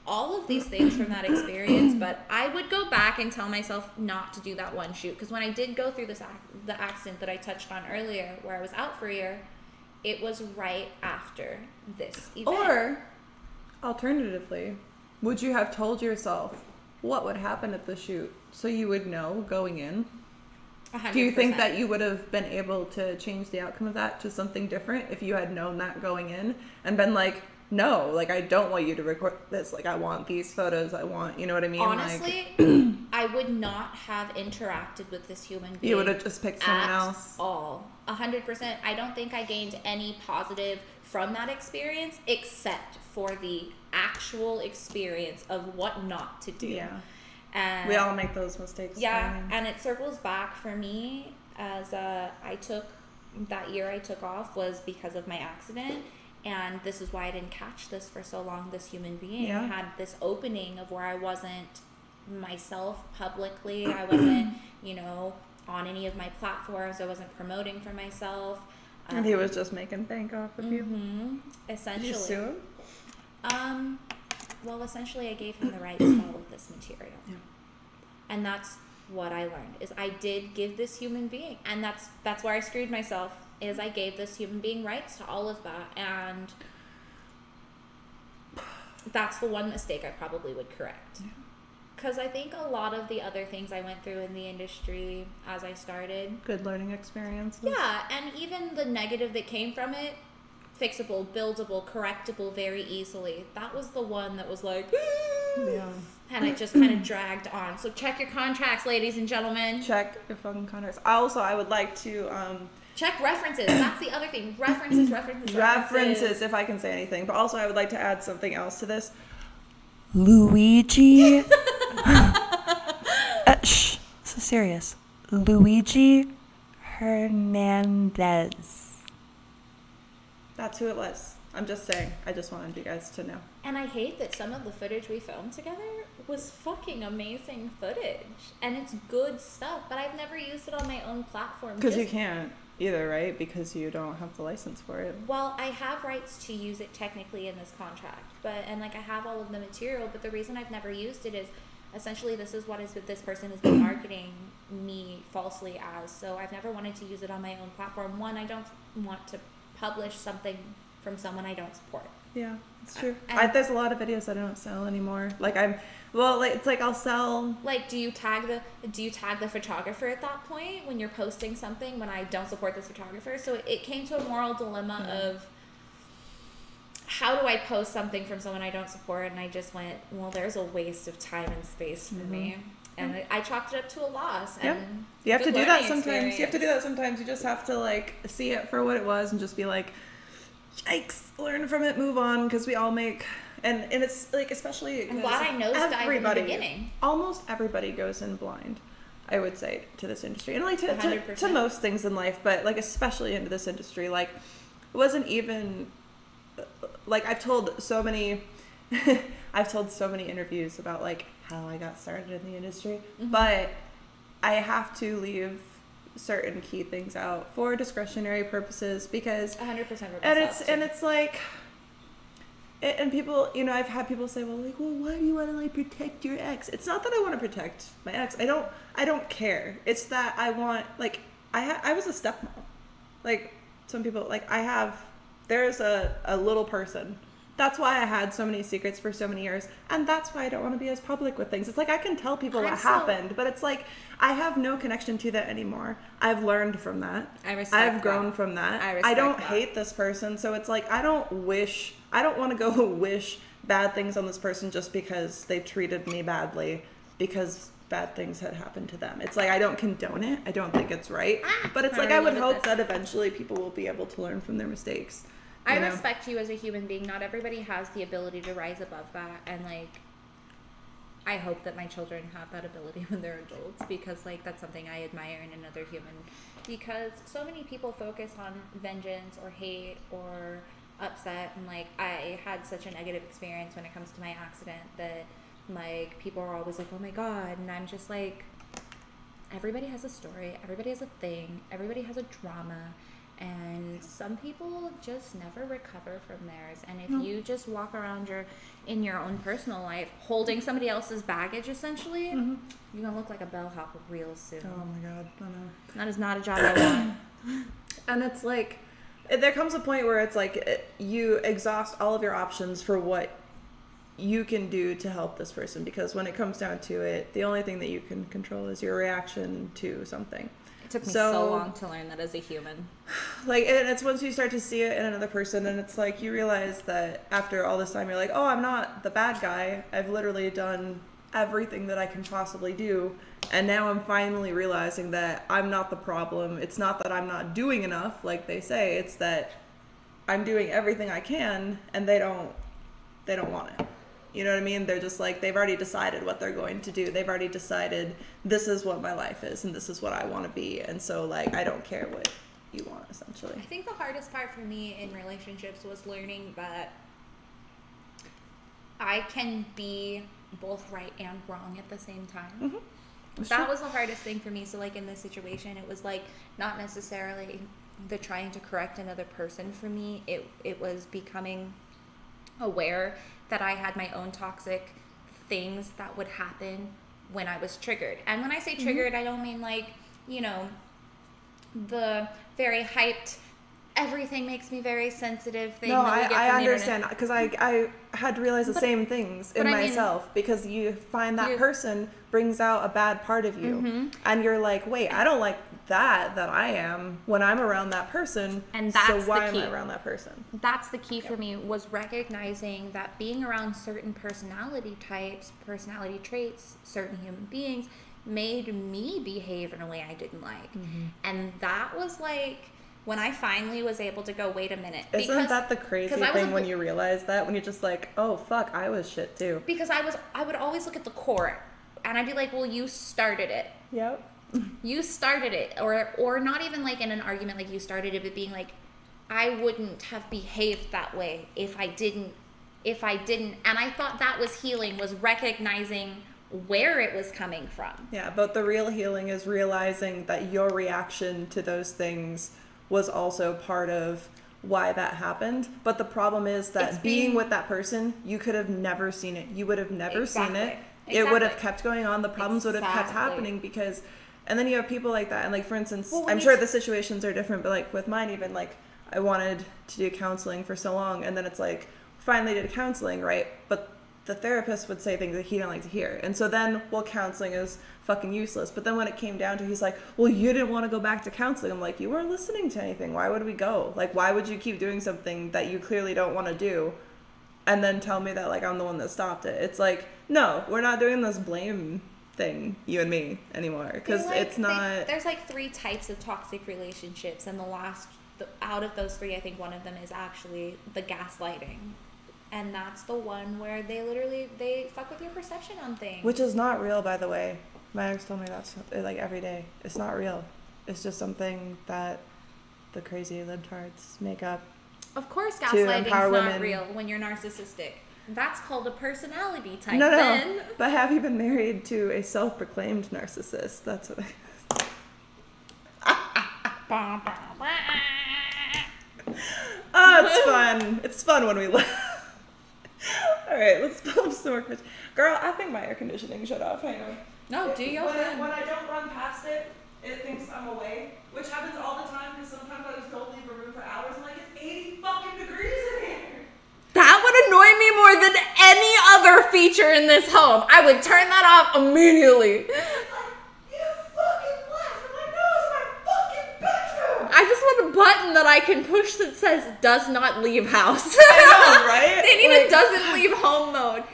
all of these things from that experience, but I would go back and tell myself not to do that one shoot, because when I did go through the accident that I touched on earlier, where I was out for a year, it was right after this event.
Or, alternatively, would you have told yourself what would happen at the shoot so you would know going in?
100%.
Do you think that you would have been able to change the outcome of that to something different if you had known that going in and been like, no, like, I don't want you to record this. Like, I want these photos. I want, you know what I mean?
Honestly, I would not have interacted with this human being.
You would have just picked someone
at
else.
all. 100%. I don't think I gained any positive from that experience except for the actual experience of what not to do.
Yeah.
And
We all make those mistakes.
yeah, and it circles back for me as I took off was because of my accident. And this is why I didn't catch this for so long. This human being had this opening of where I wasn't myself publicly. I wasn't, on any of my platforms. I wasn't promoting for myself.
And he was just making bank off of you.
Essentially.
Did you sue him?
Well, essentially, I gave him the right to all of this material.
Yeah.
And that's what I learned, is I did give this human being, and that's where I screwed myself, is I gave this human being rights to all of that, and that's the one mistake I probably would correct. Because I think a lot of the other things I went through in the industry as I started.
Good learning experiences.
Yeah, and even the negative that came from it, fixable, buildable, correctable very easily. That was the one that was like,
Yeah.
and it just kind of dragged on. So check your contracts, ladies and gentlemen.
Check your fucking contracts. I would like to
Check references. That's the other thing. References.
references, if I can say anything. But also, I would like to add something else to this.
Luigi. Shh. So serious. Luigi Hernandez.
That's who it was. I'm just saying. I just wanted you guys to know.
And I hate that some of the footage we filmed together was fucking amazing footage. And it's good stuff, but I've never used it on my own platform.
Because you can't either, right? Because you don't have the license for it.
Well, I have rights to use it technically in this contract, and I have all of the material, but the reason I've never used it is essentially this is what this person has been marketing me falsely as. So I've never wanted to use it on my own platform. One, I don't want to publish something from someone I don't support.
Yeah, it's true.
And
There's a lot of videos I don't sell anymore. It's like I'll sell.
Like, do you tag the photographer at that point when you're posting something when I don't support this photographer? So it came to a moral dilemma of how do I post something from someone I don't support? And I just went, well, there's a waste of time and space for me. And I chalked it up to a loss. And
you have to do that sometimes.
Experience.
You have to do that sometimes. You just have to see it for what it was and just be like, yikes, learn from it, move on, because we all make, and it's especially.
I'm glad I nosedived in the beginning.
Almost everybody goes in blind, I would say, to this industry, and to
100%.
most things in life, but especially into this industry, it wasn't even I've told so many interviews about how I got started in the industry, but I have to leave certain key things out for discretionary purposes because
100%.
And people, I've had people say, well, why do you want to protect your ex? It's not that I want to protect my ex. I don't care. It's that I want, I was a stepmom. Some people, there's a little person. That's why I had so many secrets for so many years. And that's why I don't want to be as public with things. It's I can tell people what happened, but it's I have no connection to that anymore. I've learned from that. I've grown from that. I don't hate this person. So it's I don't want to go wish bad things on this person just because they treated me badly because bad things had happened to them. It's I don't condone it. I don't think it's right. But it's I would hope that eventually people will be able to learn from their mistakes.
I respect you as a human being. Not everybody has the ability to rise above that, and I hope that my children have that ability when they're adults, because that's something I admire in another human, because so many people focus on vengeance or hate or upset, and I had such a negative experience when it comes to my accident that people are always oh my god, and I'm just everybody has a story, everybody has a thing, everybody has a drama. And some people just never recover from theirs. And if you just walk around in your own personal life holding somebody else's baggage, essentially, you're gonna look like a bellhop real soon.
Oh my god, I know.
That is not a job I want.
And it's There comes a point where it's like you exhaust all of your options for what you can do to help this person, because when it comes down to it, the only thing that you can control is your reaction to something.
It took me so long to learn that as a human.
Like, and it's once you start to see it in another person, and it's like you realize that after all this time, you're like, oh, I'm not the bad guy. I've literally done everything that I can possibly do, and now I'm finally realizing that I'm not the problem. It's not that I'm not doing enough, like they say. It's that I'm doing everything I can, and they don't want it. You know what I mean? They're just like, they've already decided what they're going to do. They've already decided this is what my life is and this is what I want to be. And so, like, I don't care what you want, essentially.
I think the hardest part for me in relationships was learning that I can be both right and wrong at the same time.
Mm-hmm.
That was the hardest thing for me. So, like, in this situation, it was, like, not necessarily the trying to correct another person for me. It was becoming aware that I had my own toxic things that would happen when I was triggered. And when I say triggered, I don't mean like, you know, the very hyped, everything makes me very sensitive thing.
No,
that we get
I
from the
understand, because I had to realize the same things in myself, because you find that person brings out a bad part of you, and you're like, wait, I don't like that I am when I'm around that person,
and that's
so why
the key.
am I around that person?
That's the key for me, was recognizing that being around certain personality types, personality traits, certain human beings made me behave in a way I didn't like. And that was like when I finally was able to go, wait a minute.
Isn't that the crazy thing when you realize that? When you're just like, oh, fuck, I was shit too.
Because I would always look at the core, and I'd be like, well, you started it.
Yep.
You started it. Or not even like in an argument like you started it, but being like, I wouldn't have behaved that way if I didn't. And I thought that was healing, was recognizing where it was coming from.
Yeah, but the real healing is realizing that your reaction to those things was also part of why that happened. But the problem is that being with that person, you could have never seen it. You would have never seen it. It would have kept going on. The problems would have kept happening because, and then you have people like that. And like, for instance, I'm sure the situations are different, but like with mine, even like I wanted to do counseling for so long. And then it's like, finally did counseling, right? But the therapist would say things that he didn't like to hear. And so then, well, counseling is fucking useless. But then when it came down to, he's like, well, you didn't want to go back to counseling. I'm like, you weren't listening to anything. Why would we go? Like, why would you keep doing something that you clearly don't want to do and then tell me that, like, I'm the one that stopped it? It's like, no, we're not doing this blame thing, you and me, anymore. Because like, it's not...
There's, like, 3 types of toxic relationships. And out of those 3, I think one of them is actually the gaslighting. And that's the one where they fuck with your perception on things.
Which is not real, by the way. My ex told me that's like every day. It's not real. It's just something that the crazy libtards make up.
Of course, gaslighting is not real when you're narcissistic. That's called a personality type.
No. But have you been married to a self-proclaimed narcissist? That's what Oh, it's fun. It's fun when we laugh. All right, let's pull up some more questions. Girl, I think my air conditioning shut off. Hang on.
No, do your thing.
When I don't run past it, it thinks I'm away, which happens all the time because sometimes I just don't leave a room for hours. I'm like, it's 80 fucking degrees in here.
That would annoy me more than any other feature in this home. I would turn that off immediately. I just want a button that I can push that says "does not leave house."
I know, right?
They need a "doesn't leave home" mode.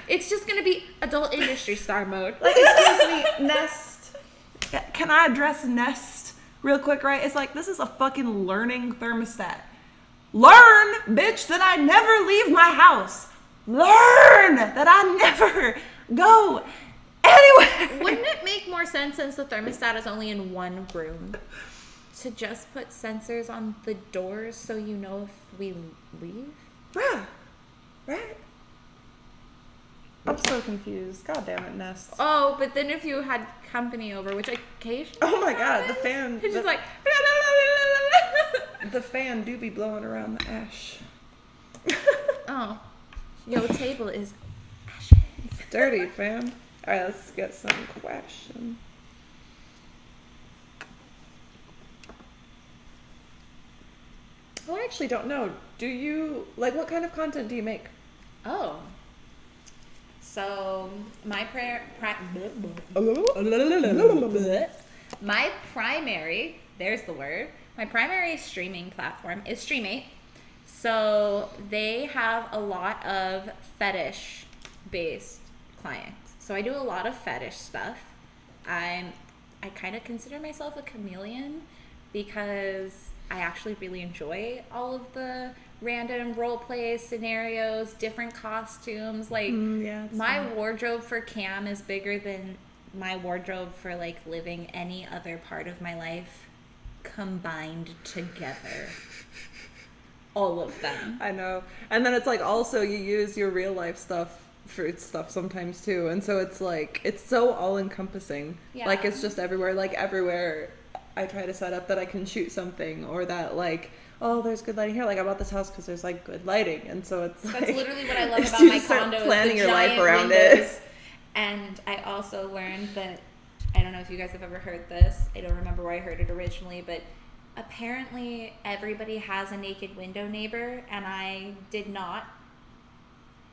It's just gonna be adult industry star mode.
Like, excuse me, Nest. Can I address Nest real quick? Right? It's like, this is a fucking learning thermostat. Learn, bitch, that I never leave my house. Learn that I never go anywhere.
Wouldn't it make more sense, since the thermostat is only in one room, to just put sensors on the doors so you know if we leave?
Yeah, right? I'm so confused. God damn it, Nest.
Oh, but then if you had company over, which occasionally
Oh my god, the fan.
it's just like
The fan do be blowing around the ash.
oh, your table is ashes.
Dirty, fam. Alright, let's get some question. actually don't know. Do you, like, what kind of content do you make?
Oh. So my primary streaming platform is Streamate. So they have a lot of fetish based clients. So I do a lot of fetish stuff. I kind of consider myself a chameleon because I actually really enjoy all of the random role play scenarios, different costumes. Like my wardrobe for cam is bigger than my wardrobe for like living any other part of my life combined together. All of them.
I know. And then it's like also you use your real life stuff for stuff sometimes too. And so it's like, it's so all encompassing.
Yeah.
Like it's just everywhere. Like everywhere I try to set up that I can shoot something, or that like, oh, there's good lighting here. Like I bought this house because there's like good lighting. And so it's
That's
like,
literally what I love about
you
my
start
condo.
planning
is the
your life
giant
around
windows.
it.
And I also learned that, I don't know if you guys have ever heard this. I don't remember where I heard it originally, but apparently everybody has a naked window neighbor, and I did not.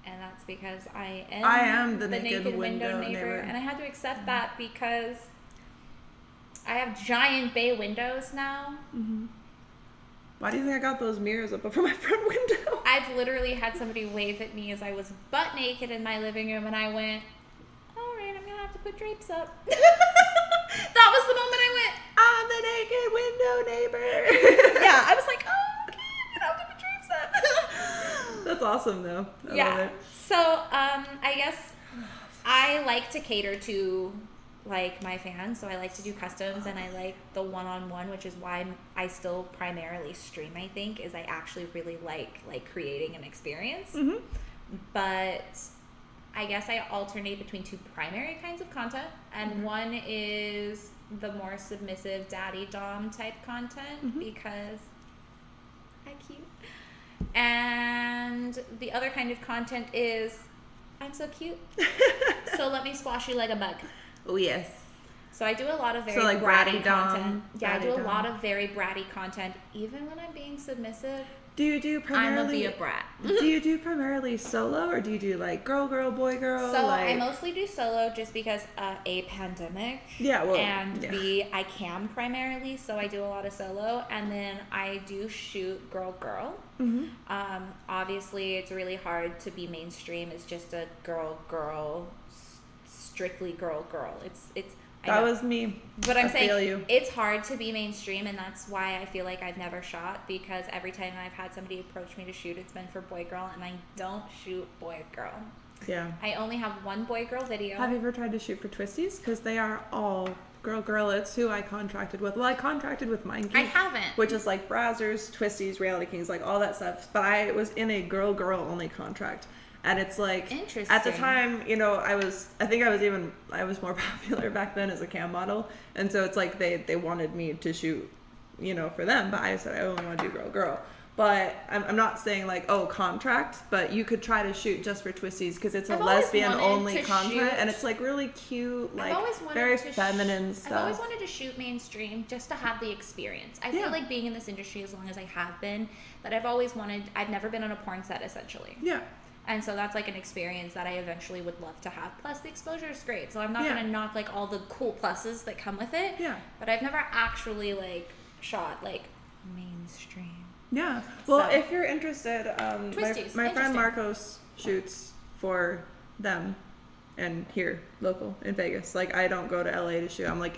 And that's because I am
the naked window neighbor.
And I had to accept that because I have giant bay windows now.
Mm-hmm. Why do you think I got those mirrors up over my front window?
I've literally had somebody wave at me as I was butt naked in my living room, and I went, all right, I'm going to have to put drapes up. That was the moment I went,
I'm the naked window neighbor.
yeah, I was like, oh, okay, I'm going to have to put drapes up.
That's awesome though. I love it.
So, I guess I like to cater to like my fans, so I like to do customs, and I like the one-on-one, which is why I still primarily stream. I think is I actually really like creating an experience.
Mm-hmm.
But I guess I alternate between two primary kinds of content, and one is the more submissive daddy dom type content because I'm cute, and the other kind of content is I'm so cute, so let me squash you like a bug.
Oh yes.
So I do a lot of very
like
bratty
bratty dom,
content. Yeah, I
bratty
do a
dom.
lot of very bratty content, even when I'm being submissive.
Do you do primarily?
I'm a be a brat.
Do you do primarily solo, or do you do like girl, boy, girl?
So
like...
I mostly do solo just because A, pandemic.
Yeah, well,
and
yeah.
B, I cam primarily, so I do a lot of solo, and then I do shoot girl.
Mm-hmm.
Obviously, it's really hard to be mainstream. It's just a girl, strictly girl. It's.
That was me.
But I'm
feel
saying
you.
it's hard to be mainstream, and that's why I feel like I've never shot, because every time I've had somebody approach me to shoot, it's been for boy girl, and I don't shoot boy girl.
Yeah.
I only have one boy girl video.
Have you ever tried to shoot for Twisties? Because they are all girl. It's who I contracted with. Well, I contracted with MindGeek.
I haven't.
Which is like Brazzers, Twisties, Reality Kings, like all that stuff. But I was in a girl only contract. And it's like,
interesting.
At the time, you know, I was more popular back then as a cam model. And so it's like they wanted me to shoot, you know, for them. But I said I only want to do girl. But I'm not saying like, oh, contract, but you could try to shoot just for Twisties because it's a lesbian only content. And it's like really cute, like very feminine stuff.
I've always wanted to shoot mainstream just to have the experience. I feel like being in this industry as long as I have been, that I've never been on a porn set essentially.
Yeah.
And so that's like an experience that I eventually would love to have. Plus the exposure is great. So I'm not going to knock like all the cool pluses that come with it.
Yeah.
But I've never actually like shot like mainstream.
Yeah. Well,
So-
if you're interested,
Twisties,
my friend
interesting.
Marcos shoots for them and here, local in Vegas. Like I don't go to LA to shoot. I'm like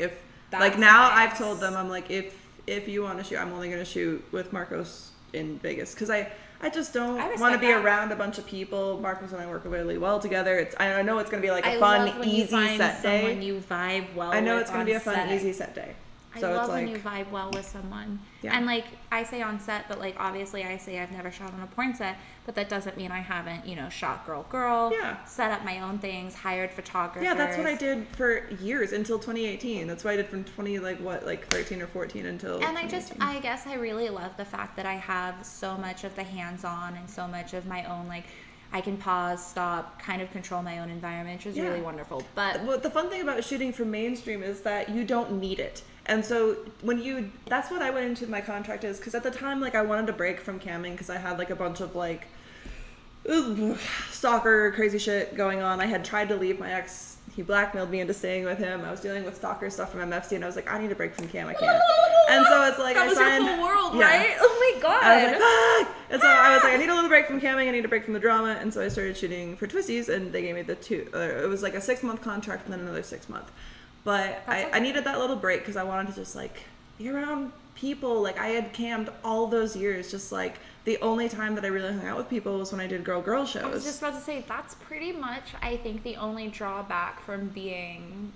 That's
now
nice.
I've told them, I'm like, if you want to shoot, I'm only going to shoot with Marcos in Vegas. Cause I just don't
I respect
want to be
that.
around a bunch of people. Marcos and I work really well together. I know it's going to be like a
I
fun,
love when
easy
you find
set day.
someone you vibe well
I know
with
it's going
on
to be a fun,
set.
easy set day. So
I love
it's like,
when you vibe well with someone.
Yeah.
And like I say on set, but like obviously I say I've never shot on a porn set, but that doesn't mean I haven't, you know, shot girl,
Yeah.
set up my own things, hired photographers.
yeah, that's what I did for years until 2018. That's what I did from 13 or 14 until.
And
2018.
I guess I really love the fact that I have so much of the hands-on and so much of my own, like, I can pause, stop, kind of control my own environment, which is
Yeah.
really wonderful. But
Well, the fun thing about shooting for mainstream is that you don't need it. And so that's what I went into my contract is, because at the time, like, I wanted to break from camming because I had like a bunch of like stalker crazy shit going on. I had tried to leave my ex. He blackmailed me into staying with him. I was dealing with stalker stuff from MFC, and I was like, I need to break from cam. I can't. And so it's like,
that
I
was
signed.
your whole world,
Yeah.
right? Oh my god.
I was like, fuck! And so I was like, I need a little break from camming. I need a break from the drama. And so I started shooting for Twisties, and they gave me it was like a 6-month contract and then another 6-month. But I needed that little break because I wanted to just like be around people. Like, I had cammed all those years, just like the only time that I really hung out with people was when I did girl shows.
I was just about to say, that's pretty much, I think, the only drawback from being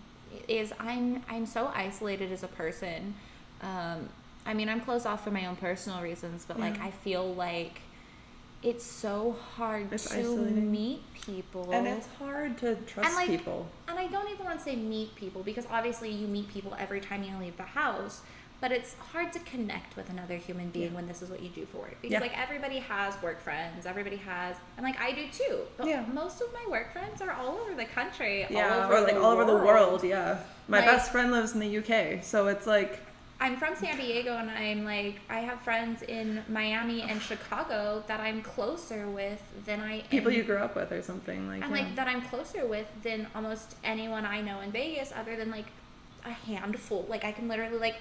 is I'm so isolated as a person. I mean, I'm closed off for my own personal reasons, but like I feel like it's so hard to
isolating.
meet people,
And it's hard to trust
like,
people.
And I don't even want to say meet people, because obviously you meet people every time you leave the house. But it's hard to connect with another human being when this is what you do for work. Because, like, everybody has work friends. Everybody has... And, like, I do, too. But most of my work friends are all over the country.
Yeah,
all over
the world, yeah. My
like,
best friend lives in the UK, so it's like...
I'm from San Diego, and I'm, like... I have friends in Miami and Chicago that I'm closer with than I am...
People you grew up with or something. Like,
and, like, that I'm closer with than almost anyone I know in Vegas, other than, like, a handful. Like, I can literally, like...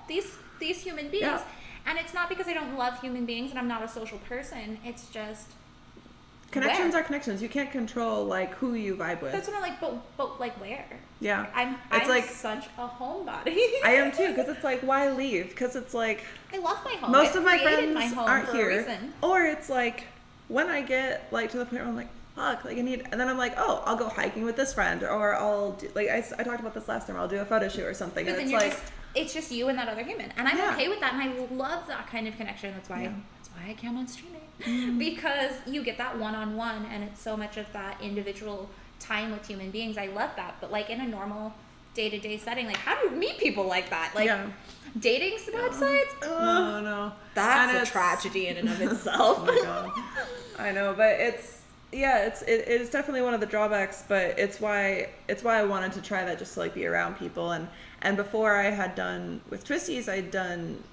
These human beings.
Yeah.
And it's not because I don't love human beings and I'm not a social person. It's just
connections are connections. You can't control like who you vibe with.
that's what I'm like, but like where?
Yeah.
I'm
like
such a homebody.
I am too, because it's like, why leave? Because it's like
I love my home.
most
I
of my
created
friends
my home
aren't
for
here.
a reason.
Or it's like when I get like to the point where I'm like, fuck, like I need, and then I'm like, oh, I'll go hiking with this friend, or I'll do, like I talked about this last time. I'll do a photo shoot or something,
But
and
then
it's
you're
like.
just, it's just you and that other human, and I'm
Yeah.
okay with that, and I love that kind of connection. That's why I cam on streaming, because you get that one-on-one, and it's so much of that individual time with human beings. I love that, but like in a normal day-to-day setting, like how do you meet people like that? Like dating websites?
No.
That's a tragedy in and of itself.
Oh my god. I know, but it's definitely one of the drawbacks, but it's why I wanted to try that, just to like be around people. And before I had done with Twisties, I'd done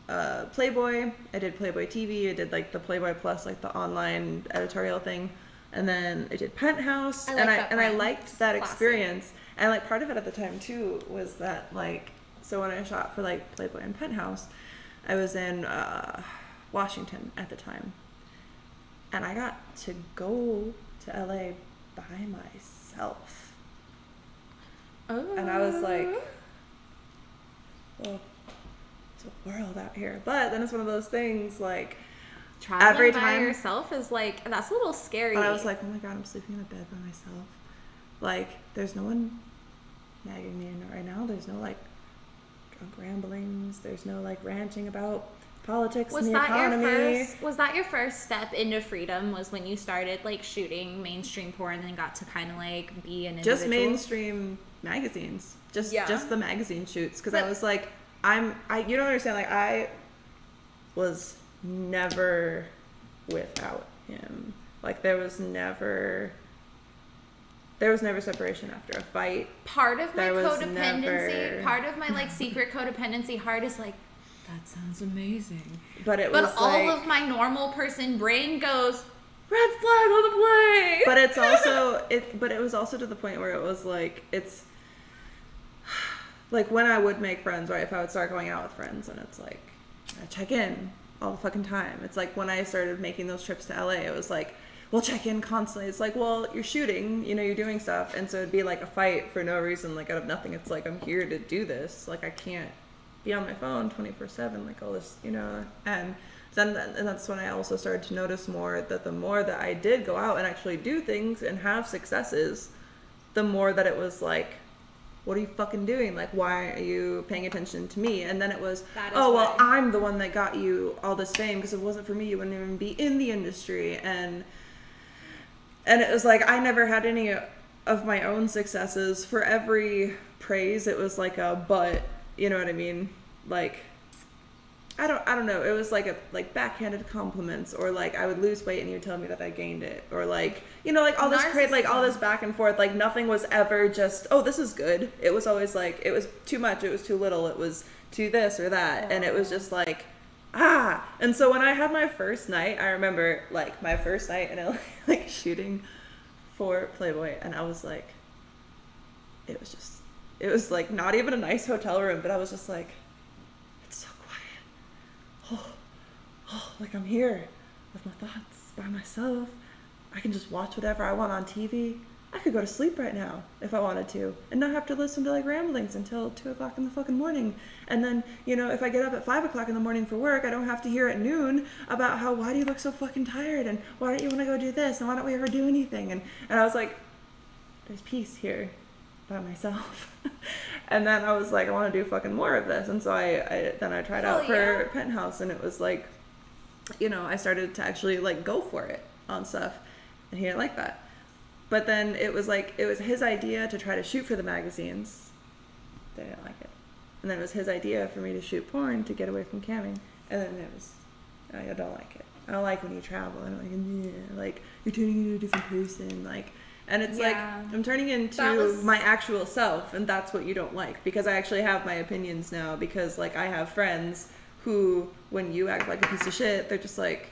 Playboy. I did Playboy TV. I did like the Playboy Plus, like the online editorial thing, and then I did Penthouse. I liked that experience. And like part of it at the time too was that like, so when I shot for like Playboy and Penthouse, I was in Washington at the time, and I got to go to LA by myself.
Oh.
And I was like, well, it's a world out here. But then it's one of those things like
Traveling
every
by
time
yourself is like, that's a little scary.
I was like, oh my god, I'm sleeping in a bed by myself. Like, there's no one nagging me in right now. There's no like drunk ramblings. There's no like ranting about politics and the economy.
Was that your first step into freedom? Was when you started like shooting mainstream porn and got to kind of like be an individual?
Just mainstream magazines. Just the magazine shoots. Because I was like, you don't understand. Like, I was never without him. Like, there was never separation after a fight.
Part of my
There was
codependency,
never-
part of my like secret codependency heart is like, that sounds amazing.
But
all
like,
of my normal person brain goes, red flag on the play.
but it's also but it was also to the point where it was like, it's like when I would make friends, right? If I would start going out with friends, and it's like I check in all the fucking time. It's like when I started making those trips to LA, it was like, we'll check in constantly. It's like, well, you're shooting, you're doing stuff, and so it'd be like a fight for no reason, like out of nothing. It's like, I'm here to do this. Like, I can't be on my phone 24/7, like all this, and that's when I also started to notice more that the more that I did go out and actually do things and have successes, the more that it was like, what are you fucking doing? Like, why are you paying attention to me? And then it was, well, I'm the one that got you all this fame, because if it wasn't for me, you wouldn't even be in the industry. And it was like, I never had any of my own successes. For every praise, it was like a but, you know what I mean? Like, I don't know. It was like backhanded compliments, or like I would lose weight and you would tell me that I gained it, or like, you know, like all this like all this back and forth. Like nothing was ever just, oh, this is good. It was always like, it was too much, it was too little, it was too this or that, and it was just like, ah. And so when I had my first night, I remember like my first night in LA, like shooting for Playboy, and I was like, it was like not even a nice hotel room, but I was just like, it's so quiet. Oh, like I'm here with my thoughts by myself. I can just watch whatever I want on TV. I could go to sleep right now if I wanted to and not have to listen to like ramblings until 2 o'clock in the fucking morning. And then, you know, if I get up at 5 o'clock in the morning for work, I don't have to hear at noon about how, why do you look so fucking tired? And why don't you want to go do this? And why don't we ever do anything? And I was like, there's peace here by myself. And then I was like, I want to do fucking more of this. And so I tried out for Penthouse, and it was like, you know, I started to actually like go for it on stuff, and he didn't like that. But then it was like, it was his idea to try to shoot for the magazines. They didn't like it. And then it was his idea for me to shoot porn to get away from camming. And then it was, I don't like it. I don't like when you travel. I don't like you're turning into a different person. Like, and it's like, I'm turning into my actual self, and that's what you don't like. Because I actually have my opinions now, because like I have friends who, when you act like a piece of shit, they're just like,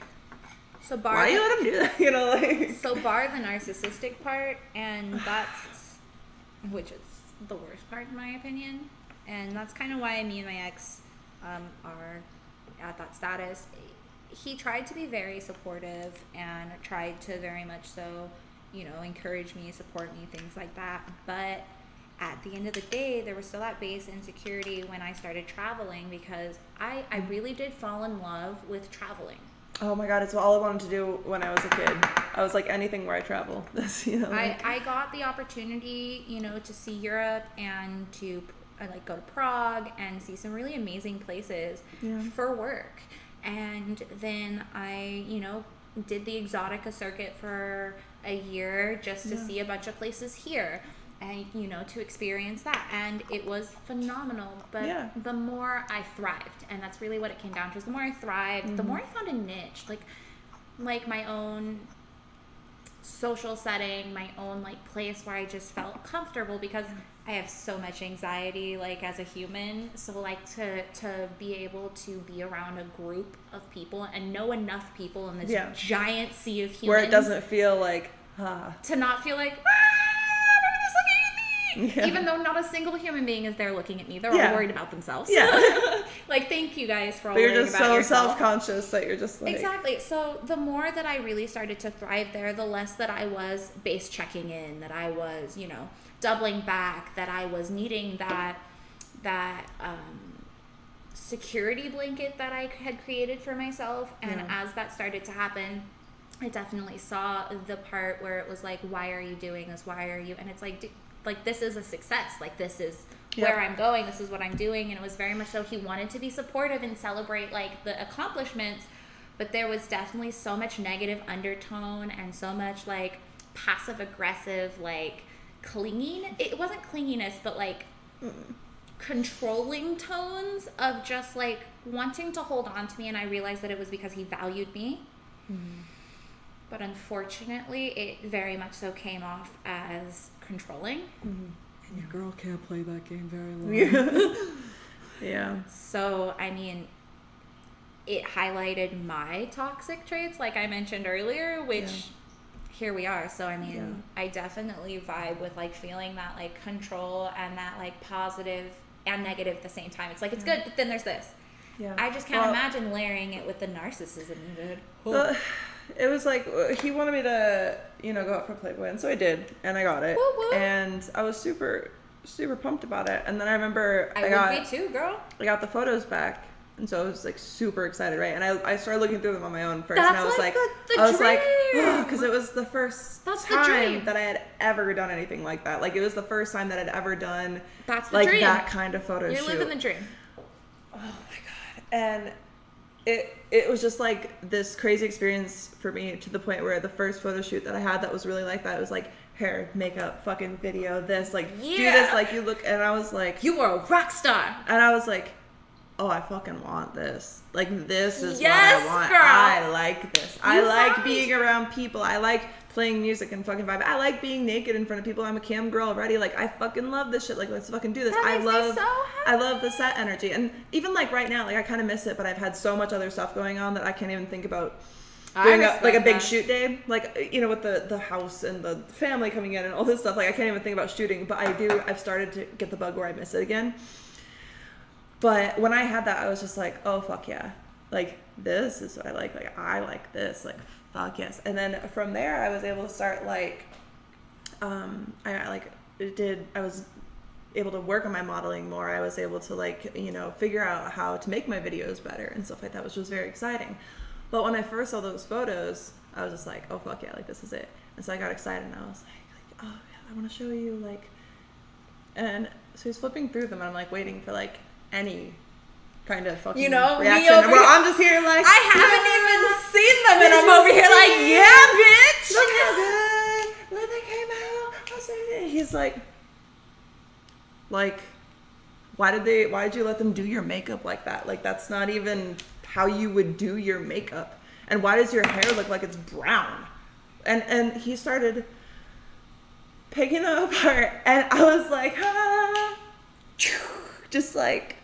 so
why do you let him do that? You know, like.
So bar the narcissistic part, and that's, which is the worst part in my opinion, and that's kind of why me and my ex are at that status. He tried to be very supportive and tried to very much so, you know, encourage me, support me, things like that. But at the end of the day, there was still that base insecurity when I started traveling, because I really did fall in love with traveling.
Oh my God, it's all I wanted to do when I was a kid. I was like, anything where I travel. That's, you know, like.
I got the opportunity, you know, to see Europe and to like go to Prague and see some really amazing places for work. And then I, you know, did the Exotica circuit for a year just to see a bunch of places here and, you know, to experience that. And it was phenomenal. But the more I thrived, and that's really what it came down to, is the more I thrived, the more I found a niche, like my own social setting, my own like place where I just felt comfortable, because I have so much anxiety like as a human. So like to be able to be around a group of people and know enough people in this giant sea of humans,
where it doesn't feel like
to not feel like everybody's looking at me, even though not a single human being is there looking at me. They're all worried about themselves. Like, thank you guys for all worrying about yourself.
You're just so self-conscious that you're just like...
Exactly. So the more that I really started to thrive there, the less that I was base checking in, that I was, you know, doubling back, that I was needing that security blanket that I had created for myself. And as that started to happen, I definitely saw the part where it was like, why are you doing this? Why are you? And it's like, this is a success. Like, this is where I'm going. This is what I'm doing. And it was very much so he wanted to be supportive and celebrate like the accomplishments, but there was definitely so much negative undertone and so much like passive aggressive, like clinging. It wasn't clinginess, but like controlling tones of just like wanting to hold on to me. And I realized that it was because he valued me. But unfortunately, it very much so came off as controlling.
And your girl can't play that game very long.
So, I mean, it highlighted my toxic traits, like I mentioned earlier, which here we are. So, I mean, I definitely vibe with like feeling that like control and that like positive and negative at the same time. It's like, it's good, but then there's this. I just can't imagine layering it with the narcissism, dude.
It was like, he wanted me to, you know, go out for Playboy, and so I did, and I got it.
Woo woo.
And I was super, super pumped about it. And then I remember
I would be too, girl.
I got the photos back, and so I was like super excited, right? And I started looking through them on my own first, and I was like, because it was the first time that I had ever done anything like that. Like, it was the first time that I'd ever done that kind of photo shoot.
You're living the dream.
Oh my God. And it was just like this crazy experience for me, to the point where the first photo shoot that I had that was really like that, it was like hair, makeup, fucking video, this, like do this, like you look, and I was like,
you were a rock star.
And I was like, oh, I fucking want this. Like, this is
Yes,
what I want.
girl.
I like this. I like
right.
being around people. I like playing music and fucking vibe. I like being naked in front of people. I'm a cam girl already. Like, I fucking love this shit. Like, let's fucking do this.
That
I
makes me
love
so
I love the set energy. And even like right now, like I kind of miss it, but I've had so much other stuff going on that I can't even think about doing like a big shoot day. Like, you know, with the house and the family coming in and all this stuff. Like, I can't even think about shooting, but I've started to get the bug where I miss it again. But when I had that, I was just like, oh, fuck yeah. Like, this is what I like. Like, I like this. Like, fuck yes. And then from there, I was able to start, like, I was able to work on my modeling more. I was able to, like, you know, figure out how to make my videos better and stuff like that, which was very exciting. But when I first saw those photos, I was just like, oh, fuck yeah. Like, this is it. And so I got excited, and I was like, oh, yeah, I want to show you, like, and so he's flipping through them, and I'm, like, waiting for, like, any kind of fucking reaction. Where I'm just here like,
I haven't even seen them, and I'm over here like, yeah, bitch.
Look how good. Look, they came out. He's like, why did you let them do your makeup like that? Like, that's not even how you would do your makeup. And why does your hair look like it's brown? And he started picking them apart, and I was like, ah, just like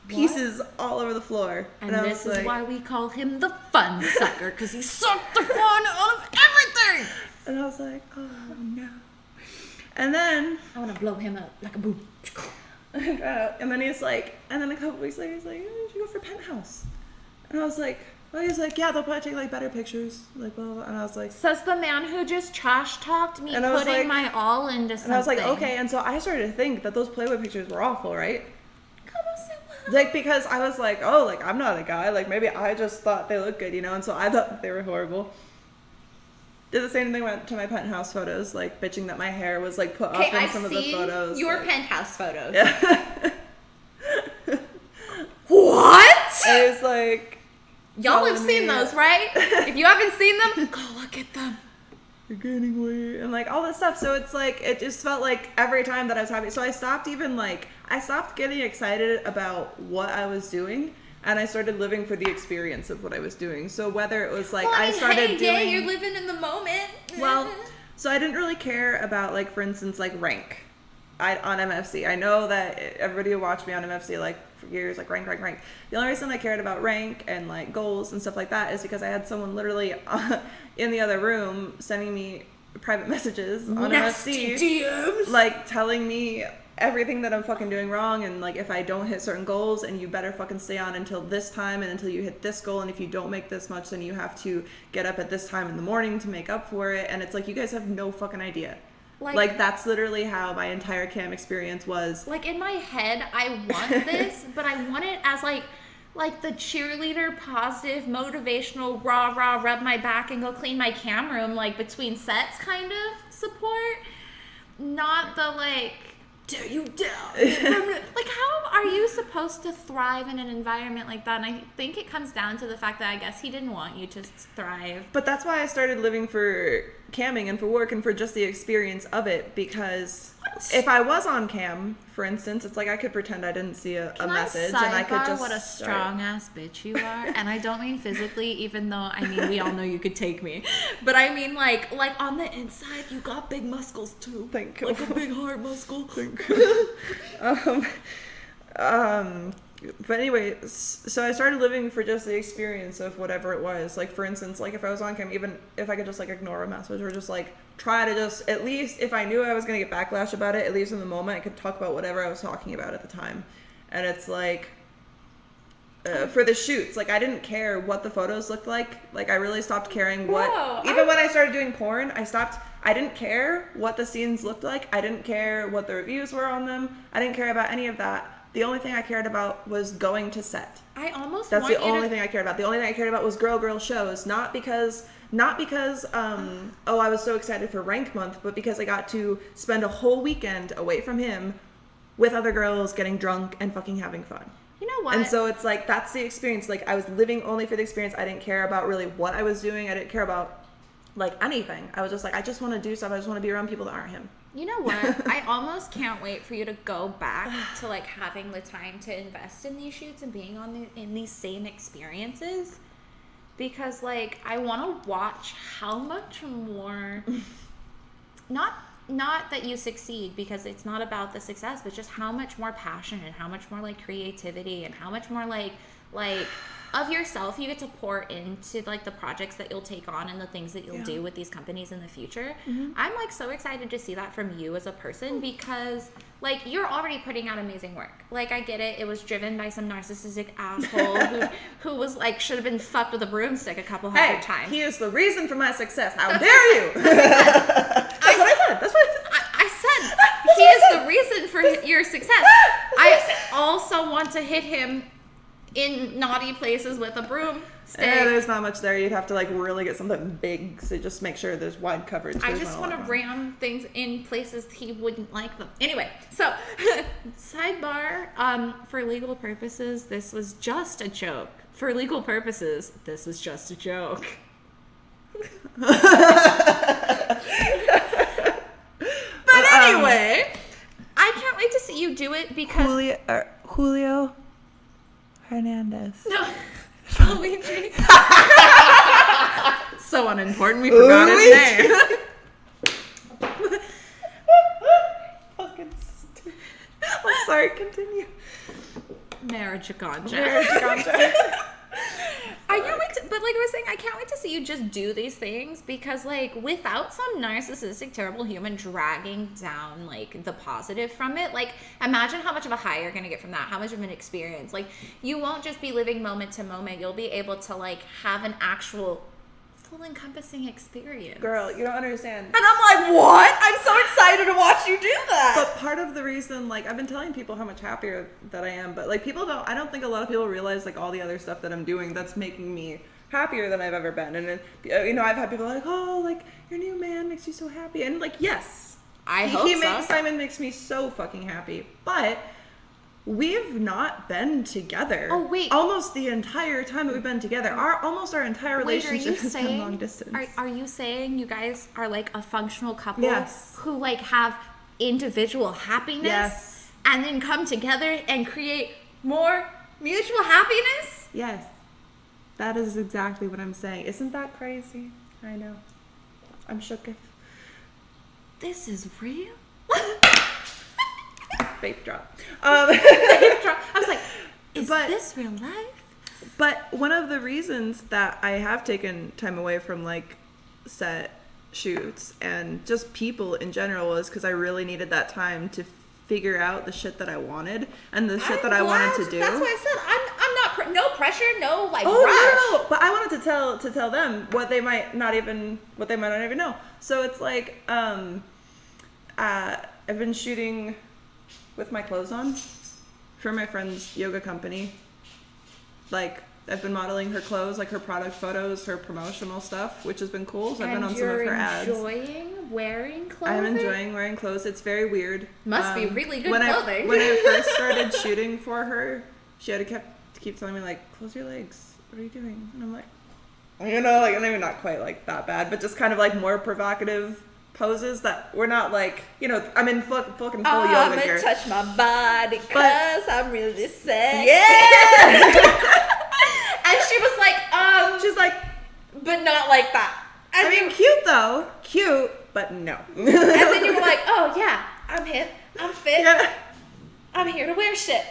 pieces all over the floor.
And
I
this
was
is
like,
why we call him the fun sucker, because he sucked the fun out of everything.
and I was like, oh no. And then
I want to blow him up like a boom.
and then he's like, and then a couple weeks later he's like, oh, you should go for Penthouse. And I was like, well, he's like, yeah, they'll probably take like better pictures, like blah, blah, blah. And I was like,
Says the man who just trash talked me,
And I was
putting
like-
my all into something.
and I was like, okay. And so I started to think that those Playboy pictures were awful, right?
Come on, Simba.
Like, because I was like, oh, like, I'm not a guy. Like, maybe I just thought they looked good, you know? And so I thought they were horrible. Did the same thing went to my Penthouse photos, like, bitching that my hair was, like, put up
Okay,
in
I've
some of the
seen
photos.
your
like,
Penthouse photos.
Yeah.
What?
And it's like,
Y'all have
telling
seen
me-
those, right? If you haven't seen them, go look at them.
you're gaining weight, and, like, all this stuff. So it's, like, it just felt like every time that I was happy. So I stopped getting excited about what I was doing, and I started living for the experience of what I was doing. So whether it was, like,
Well,
I started
hey,
doing...
yeah, you're living in the moment.
Well, so I didn't really care about, like, for instance, like, rank on MFC. I know that everybody who watched me on MFC, like, for years, like, rank. The only reason I cared about rank and, like, goals and stuff like that is because I had someone literally in the other room sending me private messages on
Nasty
MFC,
DMs.
like, telling me everything that I'm fucking doing wrong, and, like, if I don't hit certain goals, and you better fucking stay on until this time and until you hit this goal, and if you don't make this much, then you have to get up at this time in the morning to make up for it. And it's like, you guys have no fucking idea. Like, that's literally how my entire cam experience was.
Like, in my head, I want this, but I want it as, like the cheerleader, positive, motivational, rah, rub my back and go clean my cam room, like, between sets kind of support. Not the, like, tear you down. Like, how are you supposed to thrive in an environment like that? And I think it comes down to the fact that I guess he didn't want you to thrive.
But that's why I started living for camming and for work and for just the experience of it, because if I was on cam, for instance, it's like I could pretend I didn't see a message, and I could just
what a
start.
strong ass bitch you are. And I don't mean physically, even though I mean we all know you could take me, but I mean like on the inside you got big muscles too.
Thank you.
Like a big heart muscle.
But anyway, so I started living for just the experience of whatever it was. Like, for instance, like, if I was on cam, even if I could just, like, ignore a message or just, like, try to just, at least if I knew I was going to get backlash about it, at least in the moment, I could talk about whatever I was talking about at the time. And it's like, for the shoots, like, I didn't care what the photos looked like. Like, I really stopped caring what, even when I started doing porn, I didn't care what the scenes looked like. I didn't care what the reviews were on them. I didn't care about any of that. The only thing I cared about was going to set.
I almost
That's
want
the only thing I cared about. The only thing I cared about was girl shows. Not because oh, I was so excited for rank month, but because I got to spend a whole weekend away from him with other girls, getting drunk and fucking having fun.
You know what?
And so it's like, that's the experience. Like, I was living only for the experience. I didn't care about really what I was doing. I didn't care about like anything. I was just like, I just want to do stuff. I just want to be around people that aren't him.
You know what? I almost can't wait for you to go back to like having the time to invest in these shoots and being in these same experiences, because like I want to watch how much more not that you succeed, because it's not about the success, but just how much more passion and how much more like creativity and how much more like of yourself you get to pour into like the projects that you'll take on and the things that you'll do with these companies in the future. I'm like so excited to see that from you as a person, because like you're already putting out amazing work. Like I get it, it was driven by some narcissistic asshole who was like should have been fucked with a broomstick a couple hundred times.
He is the reason for my success. How dare you? That's what I said. That's what
I said. He is the reason for your success. I also want to hit him in naughty places with a broomstick.
There's not much there. You'd have to like really get something big to just make sure there's wide coverage.
I just want to ram things in places he wouldn't like them. Anyway, so sidebar, for legal purposes, this was just a joke. For legal purposes, this was just a joke. But anyway, I can't wait to see you do it because
Julio Hernandez.
No. Luigi.
So unimportant, we forgot his name. Fucking stupid. I'm sorry, continue.
Marriage ganja.
I can't wait to, but like I was saying, I can't wait to see you just do these things, because like without some narcissistic, terrible human dragging down like the positive from it, like imagine how much of a high you're gonna get from that, how much of an experience. Like you won't just be living moment to moment, you'll be able to like have an actual full encompassing experience.
Girl, you don't understand.
And I'm like, what? I'm so excited to watch you do that.
But part of the reason, like, I've been telling people how much happier that I am, but like I don't think a lot of people realize like all the other stuff that I'm doing that's making me happier than I've ever been. And you know, I've had people like, oh, like your new man makes you so happy, and like, yes, Simon makes me so fucking happy, but we've not been together.
Oh wait,
almost the entire time that we've been together, almost our entire relationship has been long distance.
Are you saying you guys are like a functional couple?
Yes.
Who like have individual happiness?
Yes.
And then come together and create more mutual happiness?
Yes. That is exactly what I'm saying. Isn't that crazy? I know. I'm shooketh.
This is real?
Vape drop.
I was like, is this real life?
But one of the reasons that I have taken time away from like set shoots and just people in general was because I really needed that time to figure out the shit that I wanted and the shit that I wanted to do.
That's why I said I'm not no pressure, no like rush.
No, but I wanted to tell them what they might not even know. So it's like I've been shooting with my clothes on for my friend's yoga company. Like I've been modeling her clothes, like her product photos, her promotional stuff, which has been cool. So I've been on some of her ads.
Enjoying wearing clothes?
I'm enjoying wearing clothes. It's very weird.
Must be really good clothing.
When I first started shooting for her, she had to keep telling me like, close your legs. What are you doing? And I'm like, you know, like maybe not quite like that bad, but just kind of like more provocative poses that were not like, you know, I'm in full yoga gear.
I'm gonna touch my body because I'm really sexy.
Yeah.
And she was like,
she's like,
but not like that.
I mean, cute though. Cute, but no.
And then you were like, oh yeah, I'm hip, I'm fit,
yeah.
I'm here to wear shit.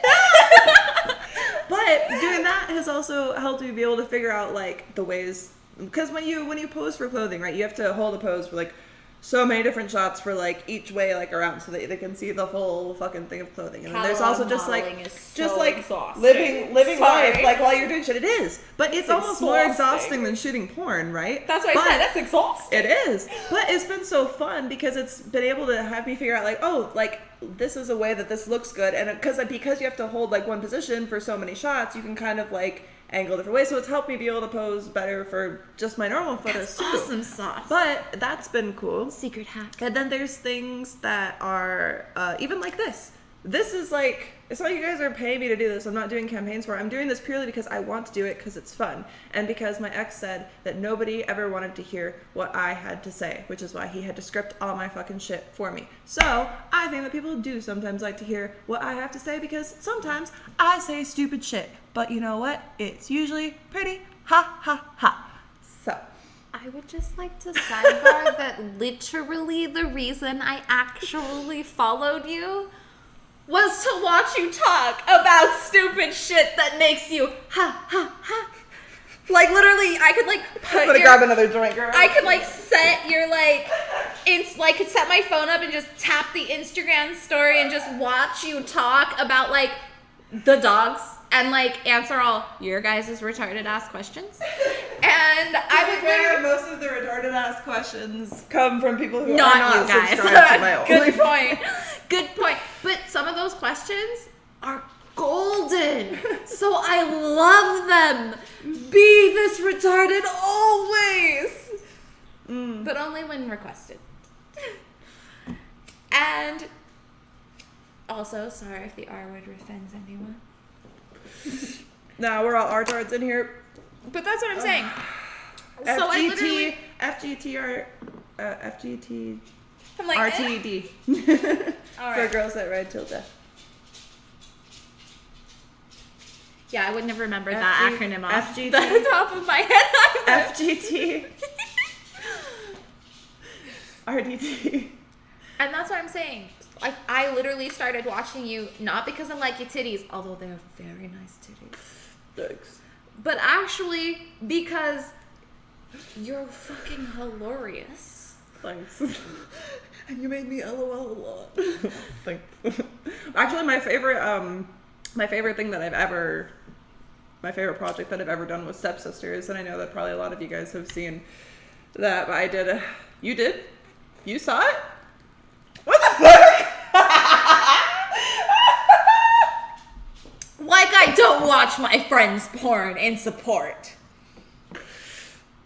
But doing that has also helped me be able to figure out like the ways, because when you pose for clothing, right, you have to hold a pose for like so many different shots for like each way like around so that they can see the whole fucking thing of clothing. And then there's also just like living life like while you're doing shit. It is, but it's almost more exhausting than shooting porn, right?
That's what I said. That's exhausting.
It is, but it's been so fun because it's been able to have me figure out like, oh, like this is a way that this looks good, and because you have to hold like one position for so many shots, you can kind of like angle different ways, so it's helped me be able to pose better for just my normal photos too.
Awesome sauce.
But that's been cool.
Secret hack.
And then there's things that are even like this. this is like, it's not like you guys are paying me to do this. I'm not doing campaigns for it. I'm doing this purely because I want to do it because it's fun. And because my ex said that nobody ever wanted to hear what I had to say, which is why he had to script all my fucking shit for me. So I think that people do sometimes like to hear what I have to say because sometimes I say stupid shit. But you know what? It's usually pretty ha ha ha. So.
I would just like to sidebar that literally the reason I actually followed you was to watch you talk about stupid shit that makes you ha ha ha. Like literally, I could like
I'm gonna grab another joint, girl.
I could like set your could set my phone up and just tap the Instagram story and just watch you talk about like the dogs and like answer all your guys' retarded ass questions. And I would literally,
most of the retarded ass questions come from people who
not
are not
you guys.
subscribed to my
Good
OnlyFans.
point. Good point. But some of those questions are golden. So I love them. Be this retarded always. But only when requested. And also, sorry if the R word offends anyone.
Nah, we're all artards in here.
But that's what I'm saying. So I literally,
FGT,
I'm like,
RTD.
all
For
right.
girls that ride till death.
Yeah, I wouldn't have remembered that
FG
acronym off
FGT.
the top of my head either.
FGT. RDT.
And that's what I'm saying. Like, I literally started watching you, not because I like your titties, although they're very nice titties,
Thanks.
but actually because you're fucking hilarious.
Thanks. And you made me LOL a lot. Thanks. Actually, my favorite thing that my favorite project that I've ever done was Stepsisters, and I know that probably a lot of you guys have seen that, but I did. You did? You saw it? What the fuck?
Like I don't watch my friends' porn in support.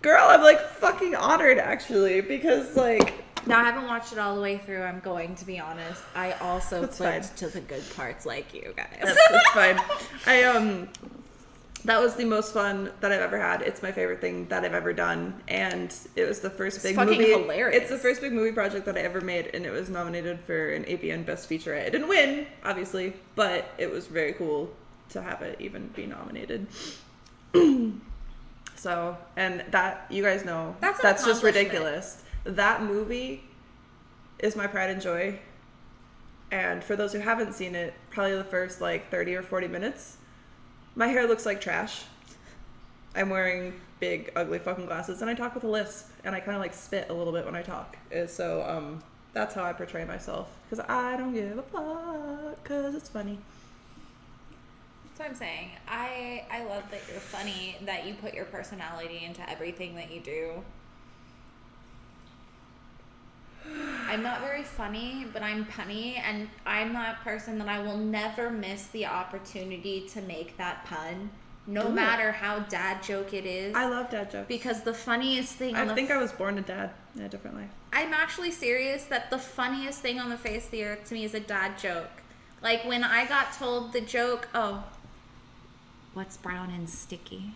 Girl, I'm like fucking honored actually, because like,
Now, I haven't watched it all the way through, I'm going to be honest. I also
That's
clicked
fine.
to the good parts like you guys.
that's fine. That was the most fun that I've ever had. It's my favorite thing that I've ever done, and it was the first big
fucking
movie.
hilarious.
It's the first big movie project that I ever made, and it was nominated for an AVN Best Featurette. It didn't win, obviously, but it was very cool to have it even be nominated. So, and that, you guys know,
That's an
that's just
accomplishment.
ridiculous. That movie is my pride and joy. And for those who haven't seen it, probably the first like 30 or 40 minutes, my hair looks like trash. I'm wearing big, ugly fucking glasses, and I talk with a lisp, and I kind of like spit a little bit when I talk. So that's how I portray myself, because I don't give a fuck, because it's funny.
That's what I'm saying. I love that you're funny, that you put your personality into everything that you do. I'm not very funny, but I'm punny, and I'm that person that I will never miss the opportunity to make that pun, no
Ooh.
matter how dad joke it is.
I love dad jokes.
Because the funniest thing
I think I was born a dad in a different life.
I'm actually serious that the funniest thing on the face of the earth to me is a dad joke. Like when I got told the joke, oh, what's brown and sticky?